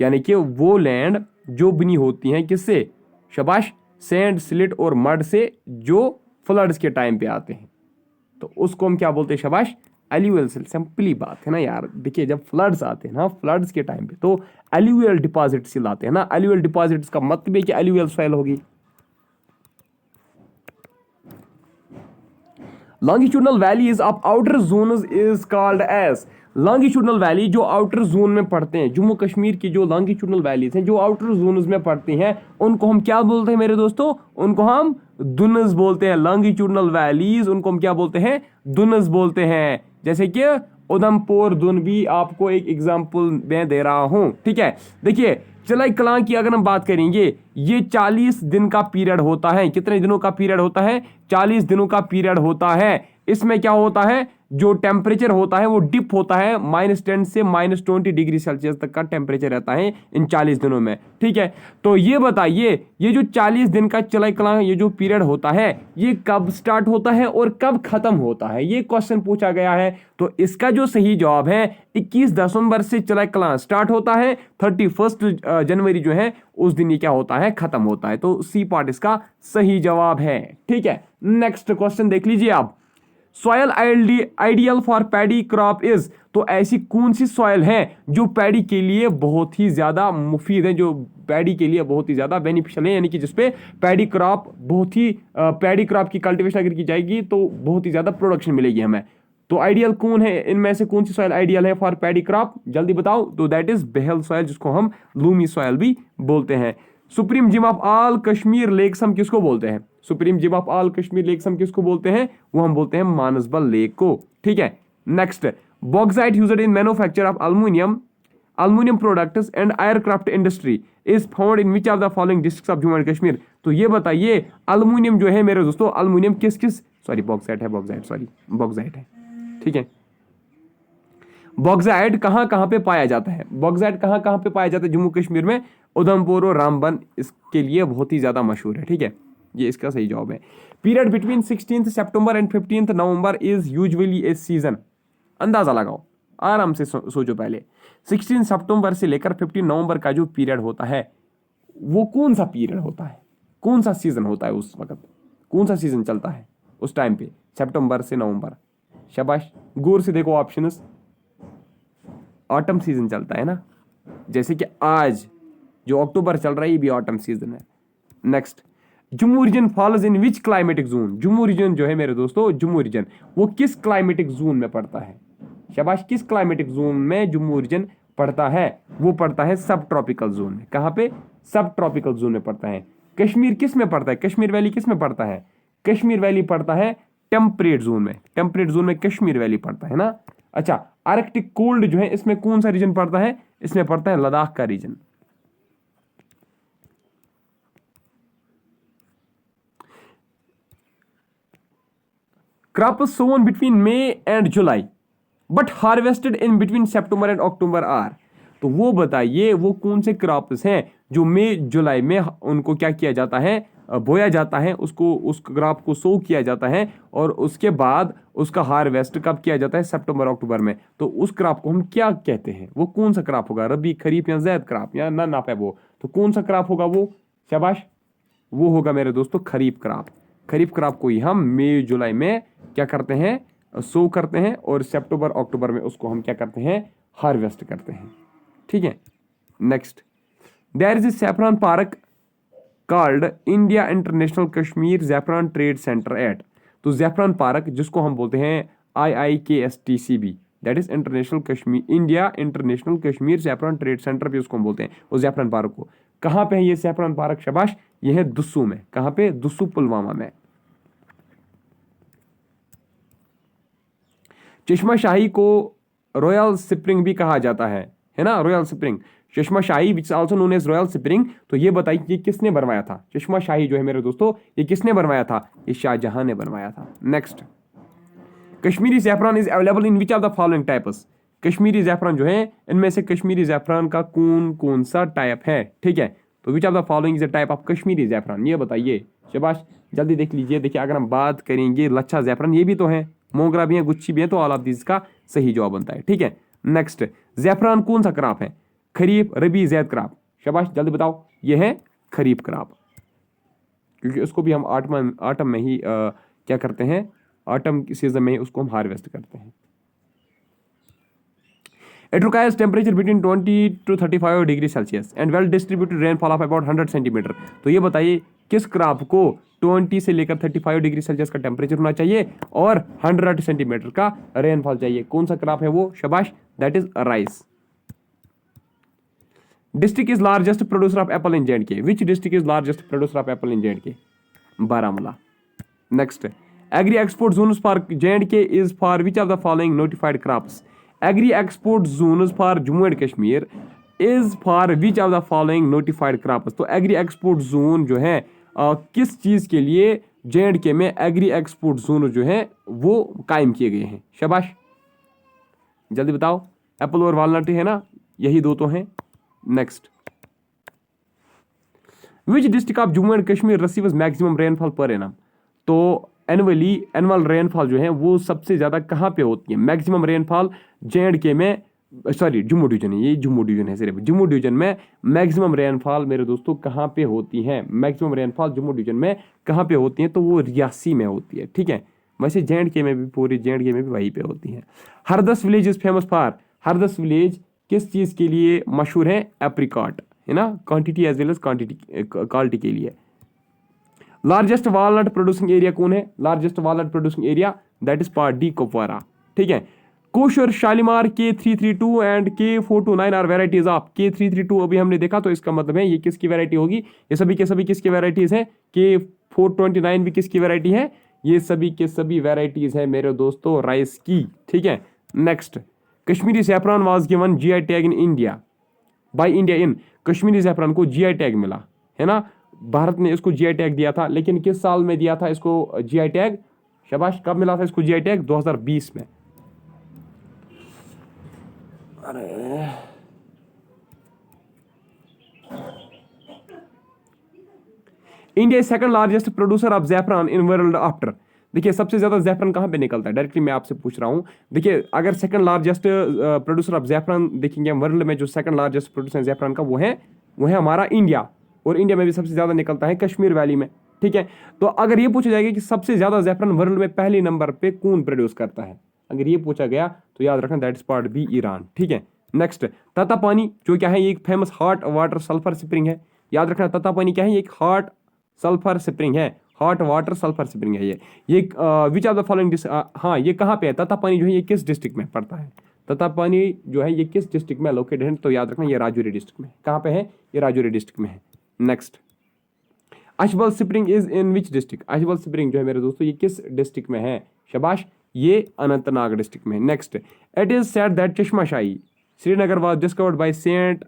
A: यानी कि वो लैंड जो बनी होती हैं किससे? शाबाश, सैंड स्लिट और मड से, जो फ्लड्स के टाइम पे आते हैं, तो उसको हम क्या बोलते हैं? शाबाश, एल्यूवियल। सिंपली बात है ना यार। देखिए जब फ्लड्स आते हैं ना, फ्लड्स के टाइम पे तो एल्यूवियल डिपॉजिट से लाते हैं ना। एल्यूवियल डिपॉजिट्स का मतलब है कि एल्यूवियल सॉइल होगी। Longitudinal valleys of outer zones is called as. Longitudinal valley जो आउटर जोन में पड़ते हैं, जम्मू कश्मीर की जो लॉन्गिट्यूडनल वैलीज हैं जो आउटर जोन्स में पड़ती हैं, उनको हम क्या बोलते हैं मेरे दोस्तों? उनको हम दुनस बोलते हैं। लॉन्गिट्यूडनल वैलीज उनको हम क्या बोलते हैं? दुनस बोलते हैं। जैसे कि उधमपुर दुन भी आपको एक एग्जाम्पल मैं दे रहा हूं, ठीक है। देखिए चलाई कलां की अगर हम बात करेंगे, ये 40 दिन का पीरियड होता है। कितने दिनों का पीरियड होता है? 40 दिनों का पीरियड होता है। इसमें क्या होता है? जो टेम्परेचर होता है वो डिप होता है, -10 से -20 डिग्री सेल्सियस तक का टेम्परेचर रहता है इन 40 दिनों में, ठीक है। तो ये बताइए, ये जो 40 दिन का चलाई कलां ये जो पीरियड होता है, ये कब स्टार्ट होता है और कब खत्म होता है? ये क्वेश्चन पूछा गया है। तो इसका जो सही जवाब है 21 दिसंबर से चलाई कलां स्टार्ट होता है, 31 जनवरी जो है उस दिन ये क्या होता है? खत्म होता है। तो सी पार्ट इसका सही जवाब है, ठीक है। नेक्स्ट क्वेश्चन देख लीजिए आप। Soil ideal for paddy crop is. तो ऐसी कौन सी सॉयल है जो पैडी के लिए बहुत ही ज्यादा मुफीद है, जो पैडी के लिए बहुत ही ज्यादा बेनिफिशियल है, यानी कि जिसपे पैडी क्रॉप बहुत ही पैडी क्रॉप की कल्टीवेशन अगर की जाएगी तो बहुत ही ज्यादा प्रोडक्शन मिलेगी हमें। तो आइडियल कौन है इनमें से? कौन सी सॉयल आइडियल है फॉर पैडी क्रॉप? जल्दी बताओ। तो दैट इज बेहल सॉयल, जिसको हम लूमी सॉयल भी बोलते हैं। Supreme gem of all Kashmir lakes हम किसको बोलते हैं? Supreme gem of all Kashmir lakes हम किसको बोलते हैं? वो हम बोलते हैं मानसबल लेक को, ठीक है। Next, bauxite used in manufacture of aluminium products and aircraft industry is found in which of the following districts of Jammu and Kashmir. तो ये बताइए अल्मुनियम जो है मेरे दोस्तों, अल्मुनियम किस किस, सॉरी बॉक्साइट है, ठीक है। बॉक्साइट कहां कहां पे पाया जाता है? बॉक्साइट कहां कहां पे पाया जाता है जम्मू कश्मीर में? उधमपुर और रामबन इसके लिए बहुत ही ज्यादा मशहूर है, ठीक है। ये इसका सही जवाब है। Period between 16 September and 15 November is usually A season. अंदाजा लगाओ, आराम से सोचो पहले। 16 सितंबर से लेकर 15 नवंबर का जो पीरियड होता है वो कौन सा पीरियड होता है? कौन सा सीजन होता है उस वक्त? कौन सा सीजन चलता है उस टाइम पे, सितंबर से नवंबर? शाबाश, गौर से देखो ऑप्शंस। ऑटम सीजन चलता है ना, जैसे कि आज जो अक्टूबर चल रहा है ये भी ऑटम सीजन है। Next, Jammu region falls in which climatic zone. Jammu region जो है मेरे दोस्तों, जम्मू रीजन वो किस क्लाइमेटिक जोन में पड़ता है? शाबाश, किस क्लाइमेटिक जोन में जम्मू रीजन पड़ता है? वो पड़ता है सब ट्रॉपिकल जोन में। कहां पे? सब ट्रॉपिकल जोन में पड़ता है। कश्मीर किस में पड़ता है? कश्मीर वैली किस में पड़ता है? कश्मीर वैली पड़ता है टेम्परेट जोन में। टेम्परेट जोन में कश्मीर वैली पड़ता है ना। अच्छा, आर्कटिक कोल्ड जो है इसमें कौन सा रीजन पड़ता है? इसमें पड़ता है लद्दाख का region. Crops sown between May and July but harvested in between September and October are. तो वो बताइए वो कौन से क्रॉप्स हैं जो मई जुलाई में उनको क्या किया जाता है? बोया जाता है, उसको उस क्रॉप को सो किया जाता है और उसके बाद उसका हार्वेस्ट कब किया जाता है? सितंबर अक्टूबर में। तो उस क्रॉप को हम क्या कहते हैं? वो कौन सा क्रॉप होगा? रबी, खरीफ या ज़ैद क्रॉप या ना नाप है वो? तो कौन सा क्रॉप होगा वो? शाबाश, वो होगा मेरे दोस्तों खरीफ क्रॉप। खरीफ क्रॉप को ही हम मई जुलाई में क्या करते हैं? सो करते हैं और सितंबर अक्टूबर में उसको हम क्या करते हैं? हार्वेस्ट करते हैं, ठीक है। Next, there is a saffron park called India international Kashmir जैफरन ट्रेड सेंटर एट। तो जैफरन पार्क जिसको हम बोलते हैं IIKSTCB, that is international Kashmir, India international Kashmir जैफरन ट्रेड सेंटर भी उसको हम बोलते हैं। उस जैफरन पार्क को कहाँ पे है ये जैफरन पार्क? शाबाश, ये है दुस्सू में। कहाँ पे? दुस्सू, पुलवामा में। चश्मा शाही को रॉयल स्प्रिंग भी कहा जाता है ना, royal spring. Chashma Shahi which also known as royal spring. तो ये बताइए ये किसने बनवाया था? चश्मा शाही जो है मेरे दोस्तों ये किसने बनवाया था? ये शाहजहां ने बनवाया था। Next, Kashmiri saffron is available in which of the following types. Kashmiri ज़ैफ़रान जो है, इनमें से कश्मीरी ज़ैफ़रान का कौन कौन सा टाइप है, ठीक है। तो which of the following is a type of Kashmiri ज़ैफ़रान, ये बताइए। शाबाश, जल्दी देख लीजिए। देखिए अगर हम बात करेंगे लच्छा ज़ैफ़रान, ये भी तो है, मोगरा भी है, गुच्छी भी है, तो ऑल ऑफ दिस का सही जवाब बनता है, ठीक है। नेक्स्ट, ज़ैफ़रान कौन सा क्रॉप है, खरीफ, रबी, ज़ैद क्रॉप। शाबाश, जल्दी बताओ। ये है खरीफ क्रॉप, क्योंकि उसको भी हम ऑटम में ही क्या करते हैं, ऑटम सीजन में ही उसको हम हार्वेस्ट करते हैं। It requires temperature between 20 to 35 degree Celsius and well distributed rainfall of about 100 centimetre. तो ये बताइए किस क्रॉप को 20 से लेकर 35 डिग्री सेल्सियस का टेम्परेचर होना चाहिए और 100 सेंटीमीटर का रेनफॉल चाहिए। कौन सा क्रॉप है वो? शाबाश, that is rice. District is largest producer of apple in J&K। Which district is largest producer of apple in J&K? Baramulla. Next, agree export Jones for J&K is for which of the following notified crops? Agree export Jones for Jammu and Kashmir is for which of the following notified crops? तो agree export zone जो है किस चीज के लिए J&K में agree export zone जो है वो कायम किए गए हैं? शाबाश, जल्दी बताओ। एप्पल और वालनट है ना, यही दो तो हैं। Next, which district of Jammu and Kashmir receives maximum rainfall per annum? तो एनुअल रेनफॉल जो है वो सबसे ज्यादा कहाँ पे होती है? मैक्सिमम रेनफॉल J&K में, सॉरी जम्मू डिवीजन है, ये जम्मू डिवीजन है सिर्फ, जम्मू डिवीजन में मैक्सिमम रेनफॉल मेरे दोस्तों कहाँ पे होती है? मैक्सिमम रेनफॉल जम्मू डिवीजन में कहाँ पे होती है? तो वो रियासी में होती है, ठीक है। वैसे J&K में भी, पूरी J&K में भी वहीं पे होती है। Hardas village is famous for, Hardas village किस चीज के लिए मशहूर है? एप्रिकॉट, है ना, quantity as well as quality के लिए। लार्जेस्ट वालनट प्रोड्यूसिंग एरिया कौन है? Largest walnut producing area that is part D Kupwara, ठीक है। Koshur, Shalimar, K332 and K429 are varieties of. K332 अभी हमने देखा, तो इसका मतलब है ये किसकी वेराइटी होगी? ये सभी के सभी किसकी वेराइटीज हैं? K429 भी किसकी वेराइटी है? ये सभी के सभी वेराइटीज है मेरे दोस्तों राइस की, ठीक है। नेक्स्ट, कश्मीरी ज़ैफ़रान was given GI tag in India by India in. Kashmiri ज़ैफ़रान को GI टैग मिला, है ना, भारत ने इसको GI टैग दिया था, लेकिन किस साल में दिया था इसको GI टैग? शाबाश, कब मिला था इसको GI टैग? 2020 में। अरे India second largest producer of ज़ैफ़रान इन वर्ल्ड आफ्टर। देखिए सबसे ज्यादा ज़ैफ़रान कहाँ पे निकलता है? डायरेक्टली मैं आपसे पूछ रहा हूँ। देखिए अगर सेकंड लार्जेस्ट प्रोड्यूसर ऑफ ज़ैफ़रान देखेंगे वर्ल्ड में, जो सेकंड लार्जेस्ट प्रोड्यूसर ज़ैफ़रान का वो है हमारा इंडिया, और इंडिया में भी सबसे ज्यादा निकलता है कश्मीर वैली में, ठीक है। तो अगर ये पूछा जाएगा कि सबसे ज्यादा ज़ैफ़रान वर्ल्ड में पहले नंबर पे कौन प्रोड्यूस करता है, अगर ये पूछा गया तो याद रखना that is part B, Iran, ठीक है। नेक्स्ट, ततापानी जो क्या है, ये एक famous hot water sulphur spring है। याद रखना ततापानी क्या है? ये एक हॉट सल्फर स्प्रिंग है, हॉट वाटर सल्फर स्प्रिंग है ये विच ऑफ द फॉलोइंग हाँ, ये कहाँ पे है? ततापानी जो है ये किस डिस्ट्रिक्ट में पड़ता है? ततापानी जो है ये किस डिस्ट्रिक्ट में लोकेटेड है? तो याद रखना ये राजौरी डिस्ट्रिक्ट में। कहाँ पे है? ये राजौरी डिस्ट्रिक्ट में है। Next, Ashbal spring is in which district? Ashbal spring जो है मेरे दोस्तों ये किस डिस्ट्रिक्ट में है? शाबाश, ये अनंतनाग डिस्ट्रिक्ट में। Next, it is said that Chashmashahi Srinagar was discovered by saint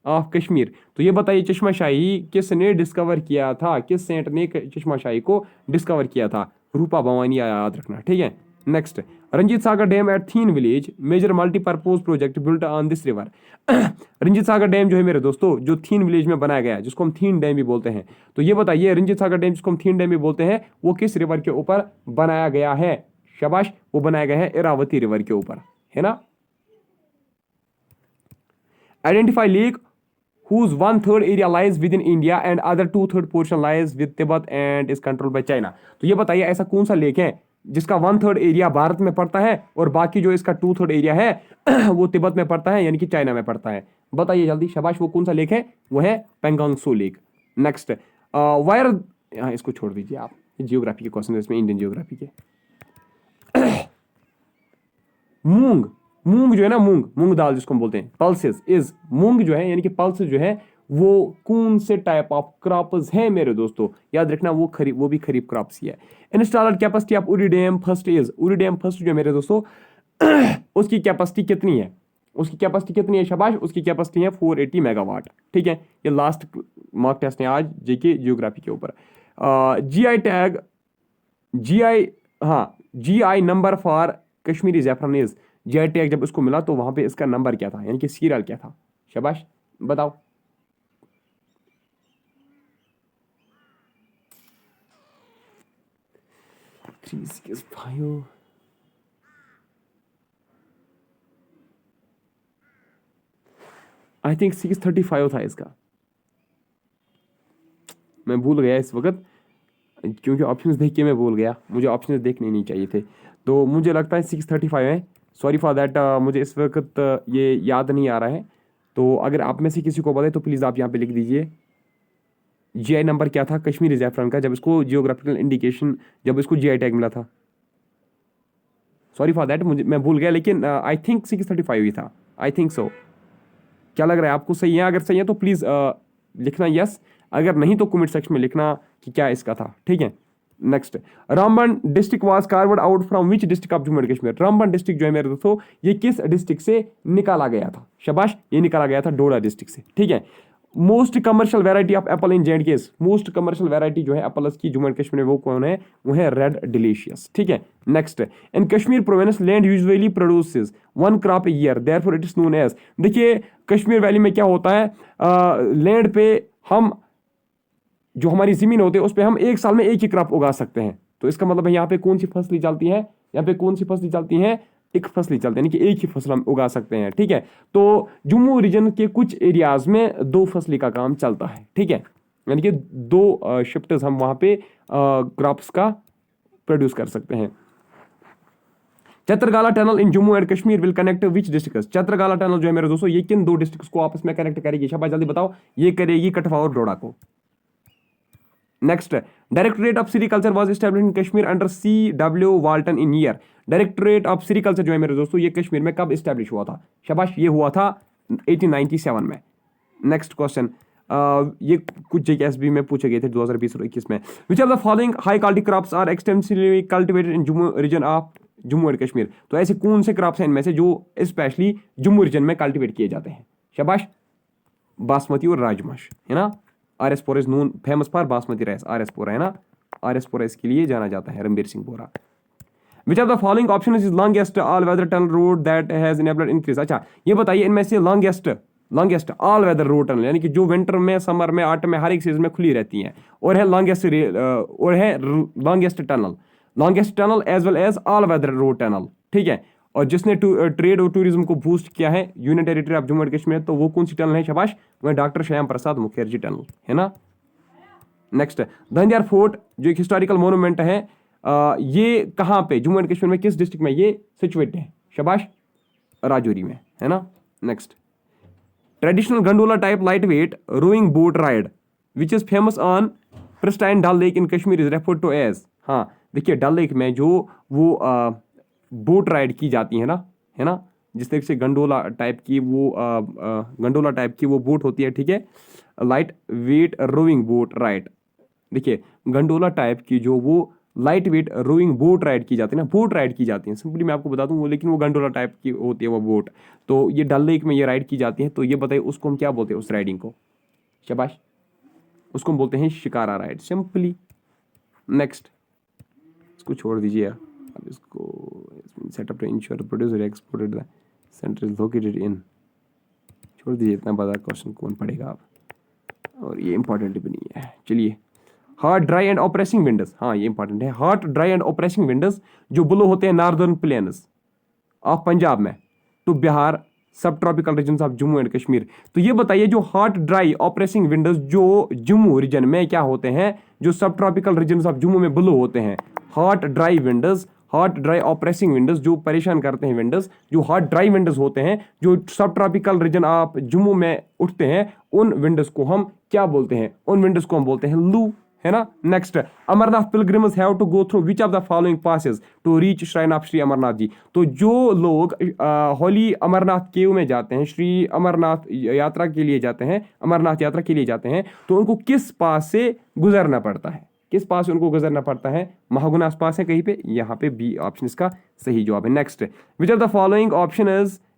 A: of Kashmir. तो ये बताइए चश्माशाही किसने डिस्कवर किया था? किस सेंट ने चश्माशाही को डिस्कवर किया था? रूपा भवानी, याद रखना, ठीक है। Next, Ranjit Sagar dam at Thein village major multipurpose project built on this river. Ranjit Sagar dam जो है मेरे दोस्तों जो थीन विलेज में बनाया गया है, जिसको हम थीन डैम भी बोलते हैं, तो ये बताइए रंजीत सागर डैम जिसको हम थीन डैम भी बोलते हैं वो किस रिवर के ऊपर बनाया गया है? शाबाश, वो बनाया गया है इरावती रिवर के ऊपर, है ना। Identify lake whose 1/3 area lies within India and other 2/3 portion lies with Tibet and is controlled by China। तो ये बताइए ऐसा कौन सा लेक है जिसका 1/3 एरिया भारत में पड़ता है और बाकी जो इसका 2/3 एरिया है वो तिब्बत में पड़ता है, यानी कि चाइना में पड़ता है? बताइए जल्दी, शाबाश, वो कौन सा लेक है? वो है Pangong Tso lake. Next, wire, हाँ इसको छोड़ दीजिए आप, जियोग्राफी के क्वेश्चन इसमें, इंडियन जियोग्राफी के। मूंग जो है ना, मूंग दाल जिसको हम बोलते हैं, पल्सेस इज, मूंग जो है यानी कि पल्सेस जो है वो कौन से टाइप ऑफ क्रॉप्स हैं मेरे दोस्तों? याद रखना वो भी खरीफ क्रॉप्स ही है। Installed capacity of Uri dam first is, Uri dam first जो है मेरे दोस्तों उसकी कैपेसिटी कितनी है? उसकी कैपेसिटी कितनी है? शाबाश, उसकी कैपेसिटी है 480 मेगावाट, ठीक है। ये लास्ट मॉक टेस्ट है आज जेके जियोग्राफी के ऊपर। GI tag, GI number for Kashmiri ज़ैफ़रान इज, GI टैग जब इसको मिला तो वहां पे इसका नंबर क्या था, यानी कि सीरियल क्या था? शाबाश, बताओ। Three six five, I think 635 था इसका, मैं भूल गया इस वक्त, क्योंकि ऑप्शंस देख के मैं भूल गया, मुझे ऑप्शंस देखने नहीं चाहिए थे। तो मुझे लगता है 635 है, सॉरी फॉर दैट, मुझे इस वक्त ये याद नहीं आ रहा है। तो अगर आप में से किसी को बताए तो प्लीज़ आप यहाँ पे लिख दीजिए GI नंबर क्या था कश्मीरी ज़ैफ़रान का, जब इसको जियोग्राफिकल इंडिकेशन, जब इसको GI टैग मिला था। सॉरी फॉर दैट, मुझे मैं भूल गया, लेकिन आई थिंक 635 ही था, आई थिंक सो। क्या लग रहा है आपको, सही है? अगर सही है तो प्लीज़ लिखना यस, अगर नहीं तो कमेंट सेक्शन में लिखना कि क्या इसका था, ठीक है। Next, Ramban district was carved out from which district of Jammu and Kashmir? Ramban district जो है मेरे दोस्तों, ये किस डिस्ट्रिक्ट से निकाला गया था? शाबाश, ये निकाला गया था डोडा डिस्ट्रिक्ट से, ठीक है। Most commercial variety of apple in gen case, most commercial variety जो है एप्पल्स की जम्मू एंड कश्मीर में, वो कौन है? वो है रेड डिलीशियस, ठीक है। Next, in Kashmir province land usually produces one crop a year, therefore it is known as. देखिए कश्मीर वैली में क्या होता है, लैंड पे हम, जो हमारी जमीन होती है उस पर हम एक साल में एक ही क्रॉप उगा सकते हैं। तो इसका मतलब है यहाँ पे कौन सी फसलें चलती है, यहाँ पे कौन सी फसलें चलती हैं? एक फसलें चलती है, यानी कि एक ही फसल हम उगा सकते हैं, ठीक है। तो जम्मू रीजन के कुछ एरियाज में दो फसली का काम चलता है, ठीक है, यानी कि दो शिफ्ट्स हम वहां पे क्रॉप्स का प्रोड्यूस कर सकते हैं। Chatragala tunnel in Jammu and Kashmir will connect which districts? Chatragala tunnel जो है मेरे दोस्तों, ये किन दो डिस्ट्रिक्ट्स को आपस में कनेक्ट करेगी? शाबाश, जल्दी बताओ। ये करेगी कठुआ और डोडा को। Next, directorate of sericulture was established in Kashmir under C.W. Walton in year. Directorate of sericulture जो है मेरे दोस्तों, ये कश्मीर में कब एस्टैब्लिश हुआ था? शाबाश, ये हुआ था 1897 में। नेक्स्ट क्वेश्चन, ये कुछ JKSB में पूछे गए थे 2020 और 21 में। Which of the following high quality crops are extensively cultivated in Jammu region of Jammu and Kashmir? तो ऐसे कौन से क्रॉप्स हैं इनमें से जो स्पेशली जम्मू रीजन में कल्टिवेट किए जाते हैं? शाबाश, बासमती और राजमाश, है ना। RS Pora is known famous for basmati rice, RS Pora, है ना। RS पोरा इसके लिए जाना जाता है, Ranbir Singh Bora. Which of the following option is longest all weather tunnel road that has enabled increase? अच्छा, ये बताइए इनमें से longest all weather road tunnel, यानी कि जो विंटर में, समर में, ऑटम में, हर एक सीजन में खुली रहती है, और है longest tunnel as well as all weather road tunnel, ठीक है। और जिसने ट्रेड और टूरिज्म को बूस्ट किया है union territory of Jammu and Kashmir, तो वो कौन सी टनल है? शाबाश, वो डॉक्टर श्याम प्रसाद मुखर्जी टनल, है ना। नेक्स्ट, धंधियार फोर्ट जो एक हिस्टोरिकल मोन्यूमेंट है, ये कहाँ पे, जम्मू एंड कश्मीर में किस डिस्ट्रिक्ट में ये सिचुएटेड है? शाबाश, राजौरी में, है ना। Next, traditional gondola type light weight rowing boat ride which is famous on pristine Dal lake in Kashmir is referred to as. हाँ, देखिए डल लेक में जो वो बोट राइड की जाती है ना, जिस तरीके से गंडोला टाइप की वो बोट होती है, ठीक है, light weight rowing boat ride. देखिए गंडोला टाइप की जो वो light weight rowing boat ride की जाती है ना, बोट राइड की जाती है, सिंपली मैं आपको बता दूं वो, लेकिन वो गंडोला टाइप की होती है वो बोट। तो ये डल लेक में ये राइड की जाती है, तो ये बताइए उसको हम क्या बोलते हैं, उस राइडिंग को? शाबाश, उसको हम बोलते हैं शिकारा राइड, सिंपली। नेक्स्ट, इसको छोड़ दीजिए, अब इसको set up to ensure producer exported the centre is located in, छोड़ दीजिए, इतना बड़ा क्वेश्चन कौन पढ़ेगा आप, और ये इंपॉर्टेंट भी नहीं है। चलिए, hot dry and operating Windows, हाँ ये इंपॉर्टेंट है। Hot dry and operating Windows जो ब्लो होते हैं नॉर्दर्न प्लेन्स ऑफ पंजाब में टू बिहार सब tropical region of Jammu and Kashmir. तो ये बताइए जो हॉट ड्राई ऑपरेसिंग विंडोज जो जम्मू रीजन में क्या होते हैं, जो सब ट्रॉपिकल रीजन ऑफ जम्मू में ब्लो होते हैं, hot dry Windows, hot dry operating Windows जो परेशान करते हैं विंडोज, जो हॉट ड्राई विंडोज होते हैं जो सब ट्रॉपिकल रीजन ऑफ जम्मू में उठते हैं, उन विंडोज को हम क्या बोलते हैं? उन विंडोज को हम बोलते हैं लू, है ना। Next, Amarnath pilgrims have to go through which of the following passes to reach shrine of Shri Amarnath ji? तो जो लोग होली अमरनाथ केव में जाते हैं, श्री अमरनाथ यात्रा के लिए जाते हैं, अमरनाथ यात्रा के लिए जाते हैं, तो उनको किस पास से गुजरना पड़ता है? किस पास से उनको गुजरना पड़ता है? महागुनास पास है कहीं पे, यहाँ पे बी ऑप्शन इसका सही जवाब है। Next, which of the following option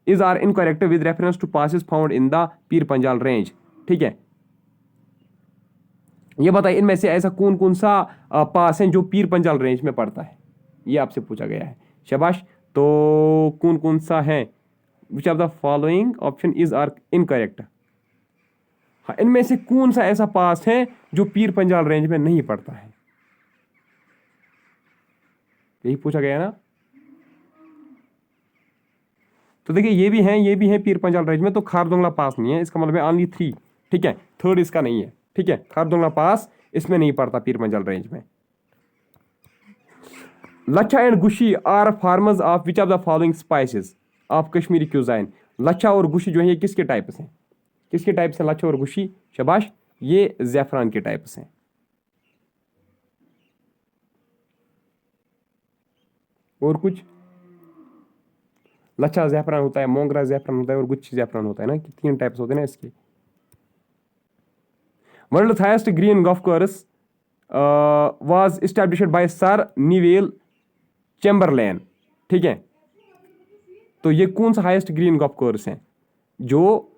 A: is are incorrect with reference to passes found in the Pir Panjal range? ठीक है, ये बताइए इनमें से ऐसा कौन कौन सा पास है जो पीर पंजाल रेंज में पड़ता है? ये आपसे पूछा गया है। शाबाश, तो कौन कौन सा है? Which of the following option is are incorrect. हाँ, इनमें से कौन सा ऐसा पास है जो पीर पंजाल रेंज में नहीं पड़ता है? यही पूछा गया ना। तो देखिए ये भी है पीर पंजाल रेंज में, तो खारदुंगला पास नहीं है, इसका मतलब है ओनली 3। ठीक है, थर्ड इसका नहीं है। ठीक है, खारदुंगला पास इसमें नहीं पड़ता पीर पंजाल रेंज में। Lachha and Gushi are farmers of which of the following spices of Kashmiri cuisine. Lachha और गुशी जो है ये किसके टाइप्स हैं? किसके टाइप्स हैं लच्छा और गुशी? शाबाश, ये ज़ैफ़रान के टाइप्स हैं। और कुछ? लच्छा ज़ैफ़रान होता है, मोंगरा ज़ैफ़रान होता है और गुच्छी ज़ैफ़रान होता है ना, कि 3 टाइप्स होते हैं ना इसके। World highest green golf course was established bye sir नीवेल Chamberlain. ठीक है, तो ये कौन सा हाईएस्ट ग्रीन गोल्फ कोर्स है जो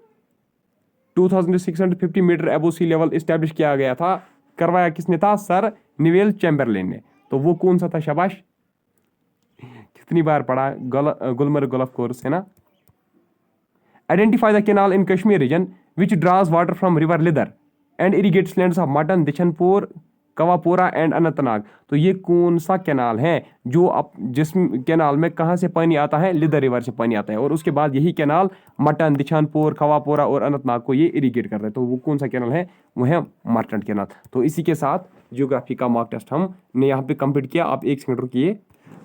A: 2650 metre above sea level establish किया गया था? करवाया किसने था? सर नीवेल चैम्बरलैन ने। तो वो कौन सा था? शाबाश, कितनी बार पढ़ा, गुलमर्ग गोल्फ कोर्स है ना। Identify the canal in Kashmir region which draws water from river Lidder and irrigates lands of Mattan, Dishanpur, Kawapora and Anantnag. तो ये कौन सा कैनाल है जो जिस कैनाल में कहाँ से पानी आता है? लिदर रिवर से पानी आता है, और उसके बाद यही कैनाल मटन, दिशनपुर, खवापोरा और अनंतनाग को ये इरीगेट करता है। तो वो कौन सा कैनाल है? वो है मार्टन कैनाल। तो इसी के साथ जियोग्राफी का मॉक टेस्ट हमने यहाँ पे कंप्लीट किया। आप 1 सेकंड रुकिए।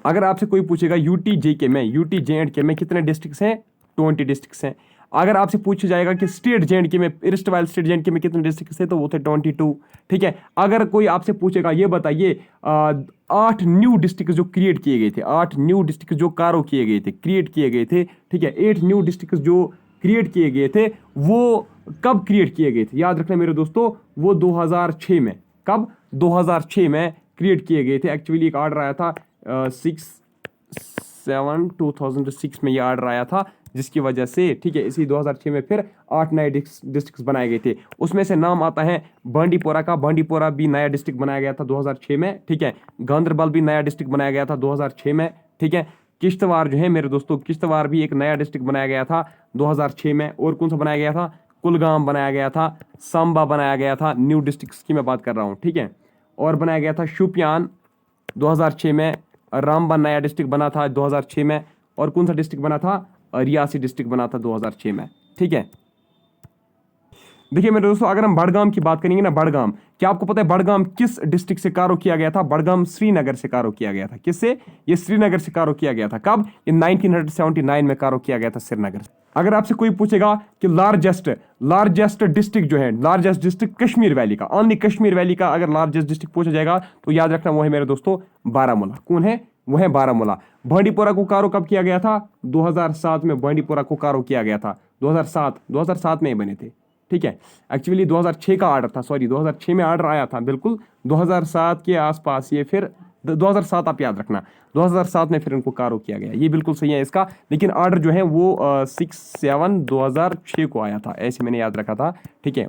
A: अगर आपसे कोई पूछेगा यूटी जे के में, यूटी जे एंड के में कितने डिस्ट्रिक्ट्स हैं? 20 डिस्ट्रिक्ट्स हैं। अगर आपसे पूछा जाएगा कि स्टेट जे में, इरस्टवाइल स्टेट जे में कितने डिस्ट्रिक्ट्स हैं, तो वो थे 22। ठीक है, अगर कोई आपसे पूछेगा ये बताइए 8 न्यू डिस्ट्रिक्ट जो क्रिएट किए गए थे, 8 न्यू डिस्ट्रिक्ट जो कारो किए गए थे, क्रिएट किए गए थे। ठीक है, 8 न्यू डिस्ट्रिक्ट जो क्रिएट किए गए थे वो कब क्रिएट किए गए थे? याद रखना मेरे दोस्तों, वो 2006 में। कब? 2006 में क्रिएट किए गए थे। एक्चुअली एक ऑर्डर आया था 6/7/2006 में, ये ऑर्डर आया था, जिसकी वजह से ठीक है इसी 2006 में फिर 8 नए डिस्ट्रिक्ट बनाए गए थे। उसमें से नाम आता है बांडीपोरा का। बांडीपोरा भी नया डिस्ट्रिक्ट बनाया गया था 2006 में। ठीक है, गांधरबल भी नया डिस्ट्रिक्ट बनाया गया था 2006 में। ठीक है, किश्तवाड़ जो है मेरे दोस्तों, किश्तवाड़ भी एक नया डिस्ट्रिक्ट बनाया गया था 2006 में। और कौन सा बनाया गया था? कुलगाम बनाया गया था, सांबा बनाया गया था, न्यू डिस्ट्रिक्ट्स की मैं बात कर रहा हूँ। ठीक है, और बनाया गया था शोपियान 2006 में, रामबन नया डिस्ट्रिक्ट बना था 2006 में, और कौन सा डिस्ट्रिक्ट बना था? रियासी डिस्ट्रिक्ट बना था 2006 में। ठीक है, देखिए मेरे दोस्तों, अगर हम बड़गाम की बात करेंगे ना, बड़गाम, क्या आपको पता है बड़गाम किस डिस्ट्रिक्ट से कारो किया गया था? बड़गाम श्रीनगर से कारो किया गया था। किससे? ये श्रीनगर से कारो किया गया था। कब? ये 1979 में कारो किया गया था श्रीनगर से। अगर आपसे कोई पूछेगा कि लार्जेस्ट डिस्ट्रिक्ट जो है, लार्जेस्ट डिस्ट्रिक्ट कश्मीर वैली का, ओनली कश्मीर वैली का अगर लार्जेस्ट डिस्ट्रिक्ट पूछा जाएगा तो याद रखना वो है मेरे दोस्तों बारामूला। कौन है? वो है बारामूला। बांडीपोरा को कारो कब किया गया था? 2007 में बांडीपोरा को कारो किया गया था। 2007 में बने थे। ठीक है, एक्चुअली 2006 का ऑर्डर था, सॉरी 2006 में ऑर्डर आया था, बिल्कुल 2007 के आसपास ये फिर 2007 आप याद रखना, 2007 में फिर इनको कारो किया गया। ये बिल्कुल सही है इसका, लेकिन ऑर्डर जो है वो 6/7/2006 को आया था, ऐसे मैंने याद रखा था। ठीक है,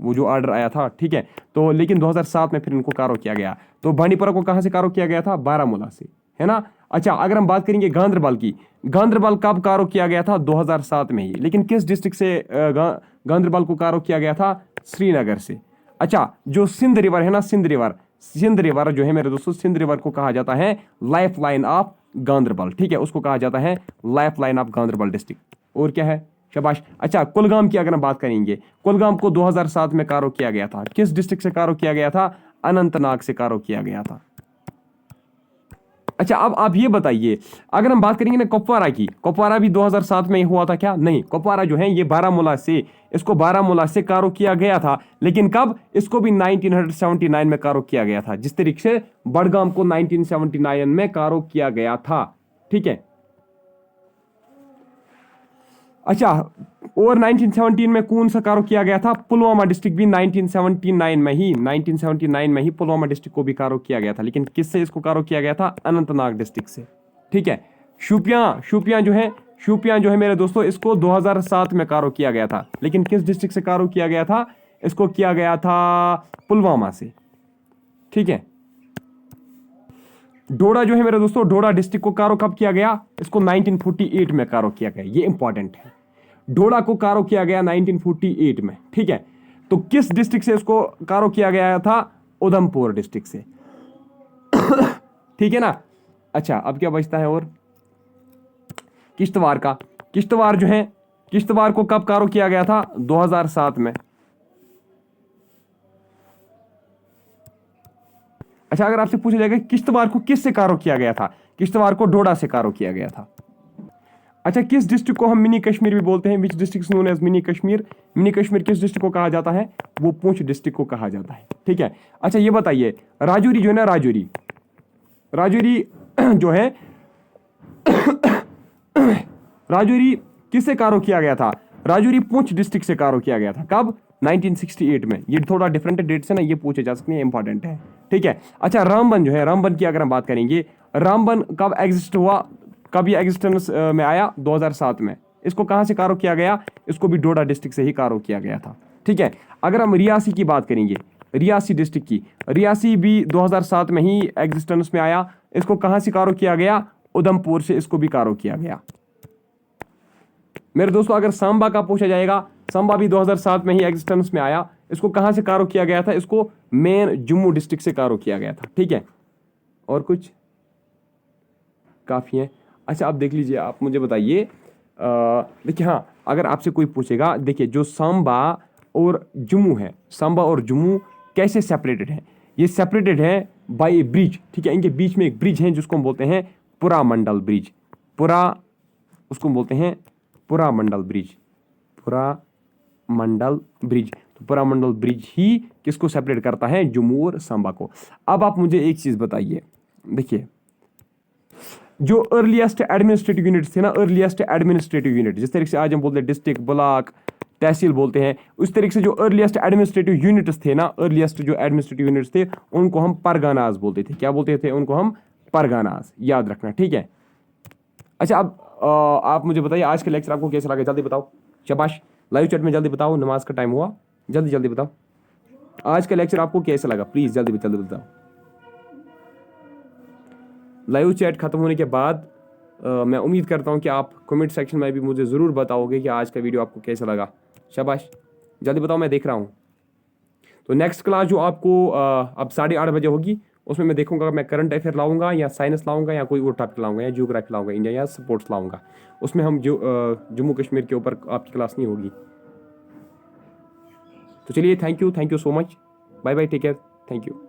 A: वो जो ऑर्डर आया था। ठीक है, तो लेकिन 2007 में फिर इनको कारो किया गया। तो बांडीपोरा को कहाँ से कारो किया गया था? बारामूला से, है ना। अच्छा, अगर हम बात करेंगे गांधरबल की, गांधरबल कब कारो किया गया था? 2007 में ही, लेकिन किस डिस्ट्रिक्ट से गांधरबल को कारो किया गया था? श्रीनगर से। अच्छा, जो सिंध रिवर है ना, सिंध रिवर जो है मेरे दोस्तों, सिंध रिवर को कहा जाता है लाइफ लाइन ऑफ गांधरबल। ठीक है, उसको कहा जाता है life line of Ganderbal district. और क्या है? शाबाश। अच्छा, कुलगाम की अगर हम बात करेंगे, कुलगाम को 2007 में कारो किया गया था। किस डिस्ट्रिक्ट से कारो किया गया था? अनंतनाग से कारो किया गया था। अच्छा, अब आप ये बताइए, अगर हम बात करेंगे ना कुपवारा की, कुपवारा भी 2007 में हुआ था क्या? नहीं, कुपवारा जो है ये बारामूला से, इसको बारामूला से कारो किया गया था, लेकिन कब? इसको भी 1979 में कारो किया गया था, जिस तरीके से बड़गाम को 1979 में कारो किया गया था। ठीक है, अच्छा, और 1917 में कौन सा कारो किया गया था? पुलवामा डिस्ट्रिक्ट भी 1979 में ही पुलवामा डिस्ट्रिक्ट को भी कारो किया गया था, लेकिन किससे इसको कारो किया गया था? अनंतनाग डिस्ट्रिक्ट से। ठीक है, शोपियां जो है मेरे दोस्तों, इसको 2007 में कारो किया गया था, लेकिन किस डिस्ट्रिक्ट से कारो किया गया था? इसको किया गया था पुलवामा से। ठीक है, डोडा जो है मेरे दोस्तों, डोडा डिस्ट्रिक्ट को कारो कब किया गया? इसको 1948 में कारो किया गया, ये इंपॉर्टेंट है। डोडा को कारो किया गया 1948 में, ठीक है। तो किस डिस्ट्रिक्ट से इसको कारो किया गया था? उधमपुर डिस्ट्रिक्ट से, ठीक है ना। अच्छा, अब क्या बचता है और? किश्तवाड़ का। किश्तवाड़ जो है, किश्तवाड़ को कब कारो किया गया था? 2007 में। अच्छा, अगर आपसे पूछा जाएगा किश्तवाड़ को किससे कारो किया गया था? किश्तवाड़ को डोडा से कारो किया गया था। अच्छा, किस डिस्ट्रिक्ट को हम मिनी कश्मीर भी बोलते हैं? Which district known as mini Kashmir? Mini Kashmir किस डिस्ट्रिक्ट को कहा जाता है? वो पुंछ डिस्ट्रिक्ट को कहा जाता है, ठीक है। अच्छा, ये बताइए, राजौरी जो है ना, राजौरी, राजौरी जो है राजौरी किससे कारो किया गया था? राजौरी पुंछ डिस्ट्रिक्ट से कारो किया गया था। कब? 1968 में। ये थोड़ा डिफरेंट डेट से ना, ये पूछे जा सकते हैं, इंपॉर्टेंट है, ठीक है। अच्छा, रामबन जो है, रामबन की अगर हम बात करेंगे, रामबन कब एग्जिस्ट हुआ, कब ये एग्जिस्टेंस में आया? 2007 में। इसको कहां से कारो किया गया? इसको भी डोडा डिस्ट्रिक्ट से ही कारो किया गया था, ठीक है। अगर हम रियासी की बात करेंगे, रियासी डिस्ट्रिक्ट की, रियासी भी 2007 में ही एग्जिस्टेंस में आया। इसको कहां से कारो किया गया? उधमपुर से इसको भी कारो किया गया। मेरे दोस्तों, अगर सांबा का पूछा जाएगा, सांबा भी 2007 में ही एग्जिस्टेंस में आया। इसको कहां से कारो किया गया था? इसको मेन जम्मू डिस्ट्रिक्ट से कारो किया गया था, ठीक है। और कुछ? काफी है। अच्छा, आप देख लीजिए, आप मुझे बताइए, देखिए, हाँ, अगर आपसे कोई पूछेगा, देखिए, जो सांबा और जम्मू है, सांबा और जम्मू कैसे सेपरेटेड है? ये सेपरेटेड है बाय ए ब्रिज, ठीक है। इनके बीच में एक ब्रिज है जिसको हम बोलते हैं पुरामंडल ब्रिज। उसको बोलते हैं पुरामंडल ब्रिज, पुरामंडल ब्रिज। तो पुरामंडल ब्रिज ही किसको सेपरेट करता है? जम्मू और सांबा को। अब आप मुझे एक चीज बताइए, देखिए, जो अर्लीस्ट एडमिनिस्ट्रेटिव यूनिट थे ना, अर्लीस्ट एडमिनिस्ट्रेटिव यूनिट, जिस तरीके से आज हम बोलते हैं डिस्ट्रिक्ट, ब्लॉक, तहसील बोलते हैं, उस तरीके से जो अर्लीस्ट एडमिनिस्ट्रेटिव यूनिट्स थे ना, अर्लीस्ट जो एडमिनिस्ट्रेटिव यूनिट्स थे, उनको हम परगानाज बोलते थे। क्या बोलते थे? उनको हम परगानाज, याद रखना, ठीक है। अच्छा, अब आप मुझे बताइए, आज का लेक्चर आपको कैसा लगा? जल्दी बताओ, शाबाश, लाइव चैट में जल्दी बताओ, नमाज का टाइम हुआ, जल्दी जल्दी बताओ, आज का लेक्चर आपको कैसा लगा? प्लीज जल्दी जल्दी बताओ। लाइव चैट खत्म होने के बाद मैं उम्मीद करता हूं कि आप कमेंट सेक्शन में भी मुझे ज़रूर बताओगे कि आज का वीडियो आपको कैसा लगा। शाबाश, जल्दी बताओ, मैं देख रहा हूं। तो नेक्स्ट क्लास जो आपको अब 8:30 बजे होगी, उसमें मैं देखूंगा मैं करंट अफेयर लाऊंगा या साइंस लाऊंगा या कोई और टॉपिक लाऊंगा या जियोग्राफी लाऊंगा, इंडिया या स्पोर्ट्स लाऊंगा। उसमें हम जो जम्मू कश्मीर के ऊपर आपकी क्लास नहीं होगी। तो चलिए, thank you so much, bye bye, take care, thank you.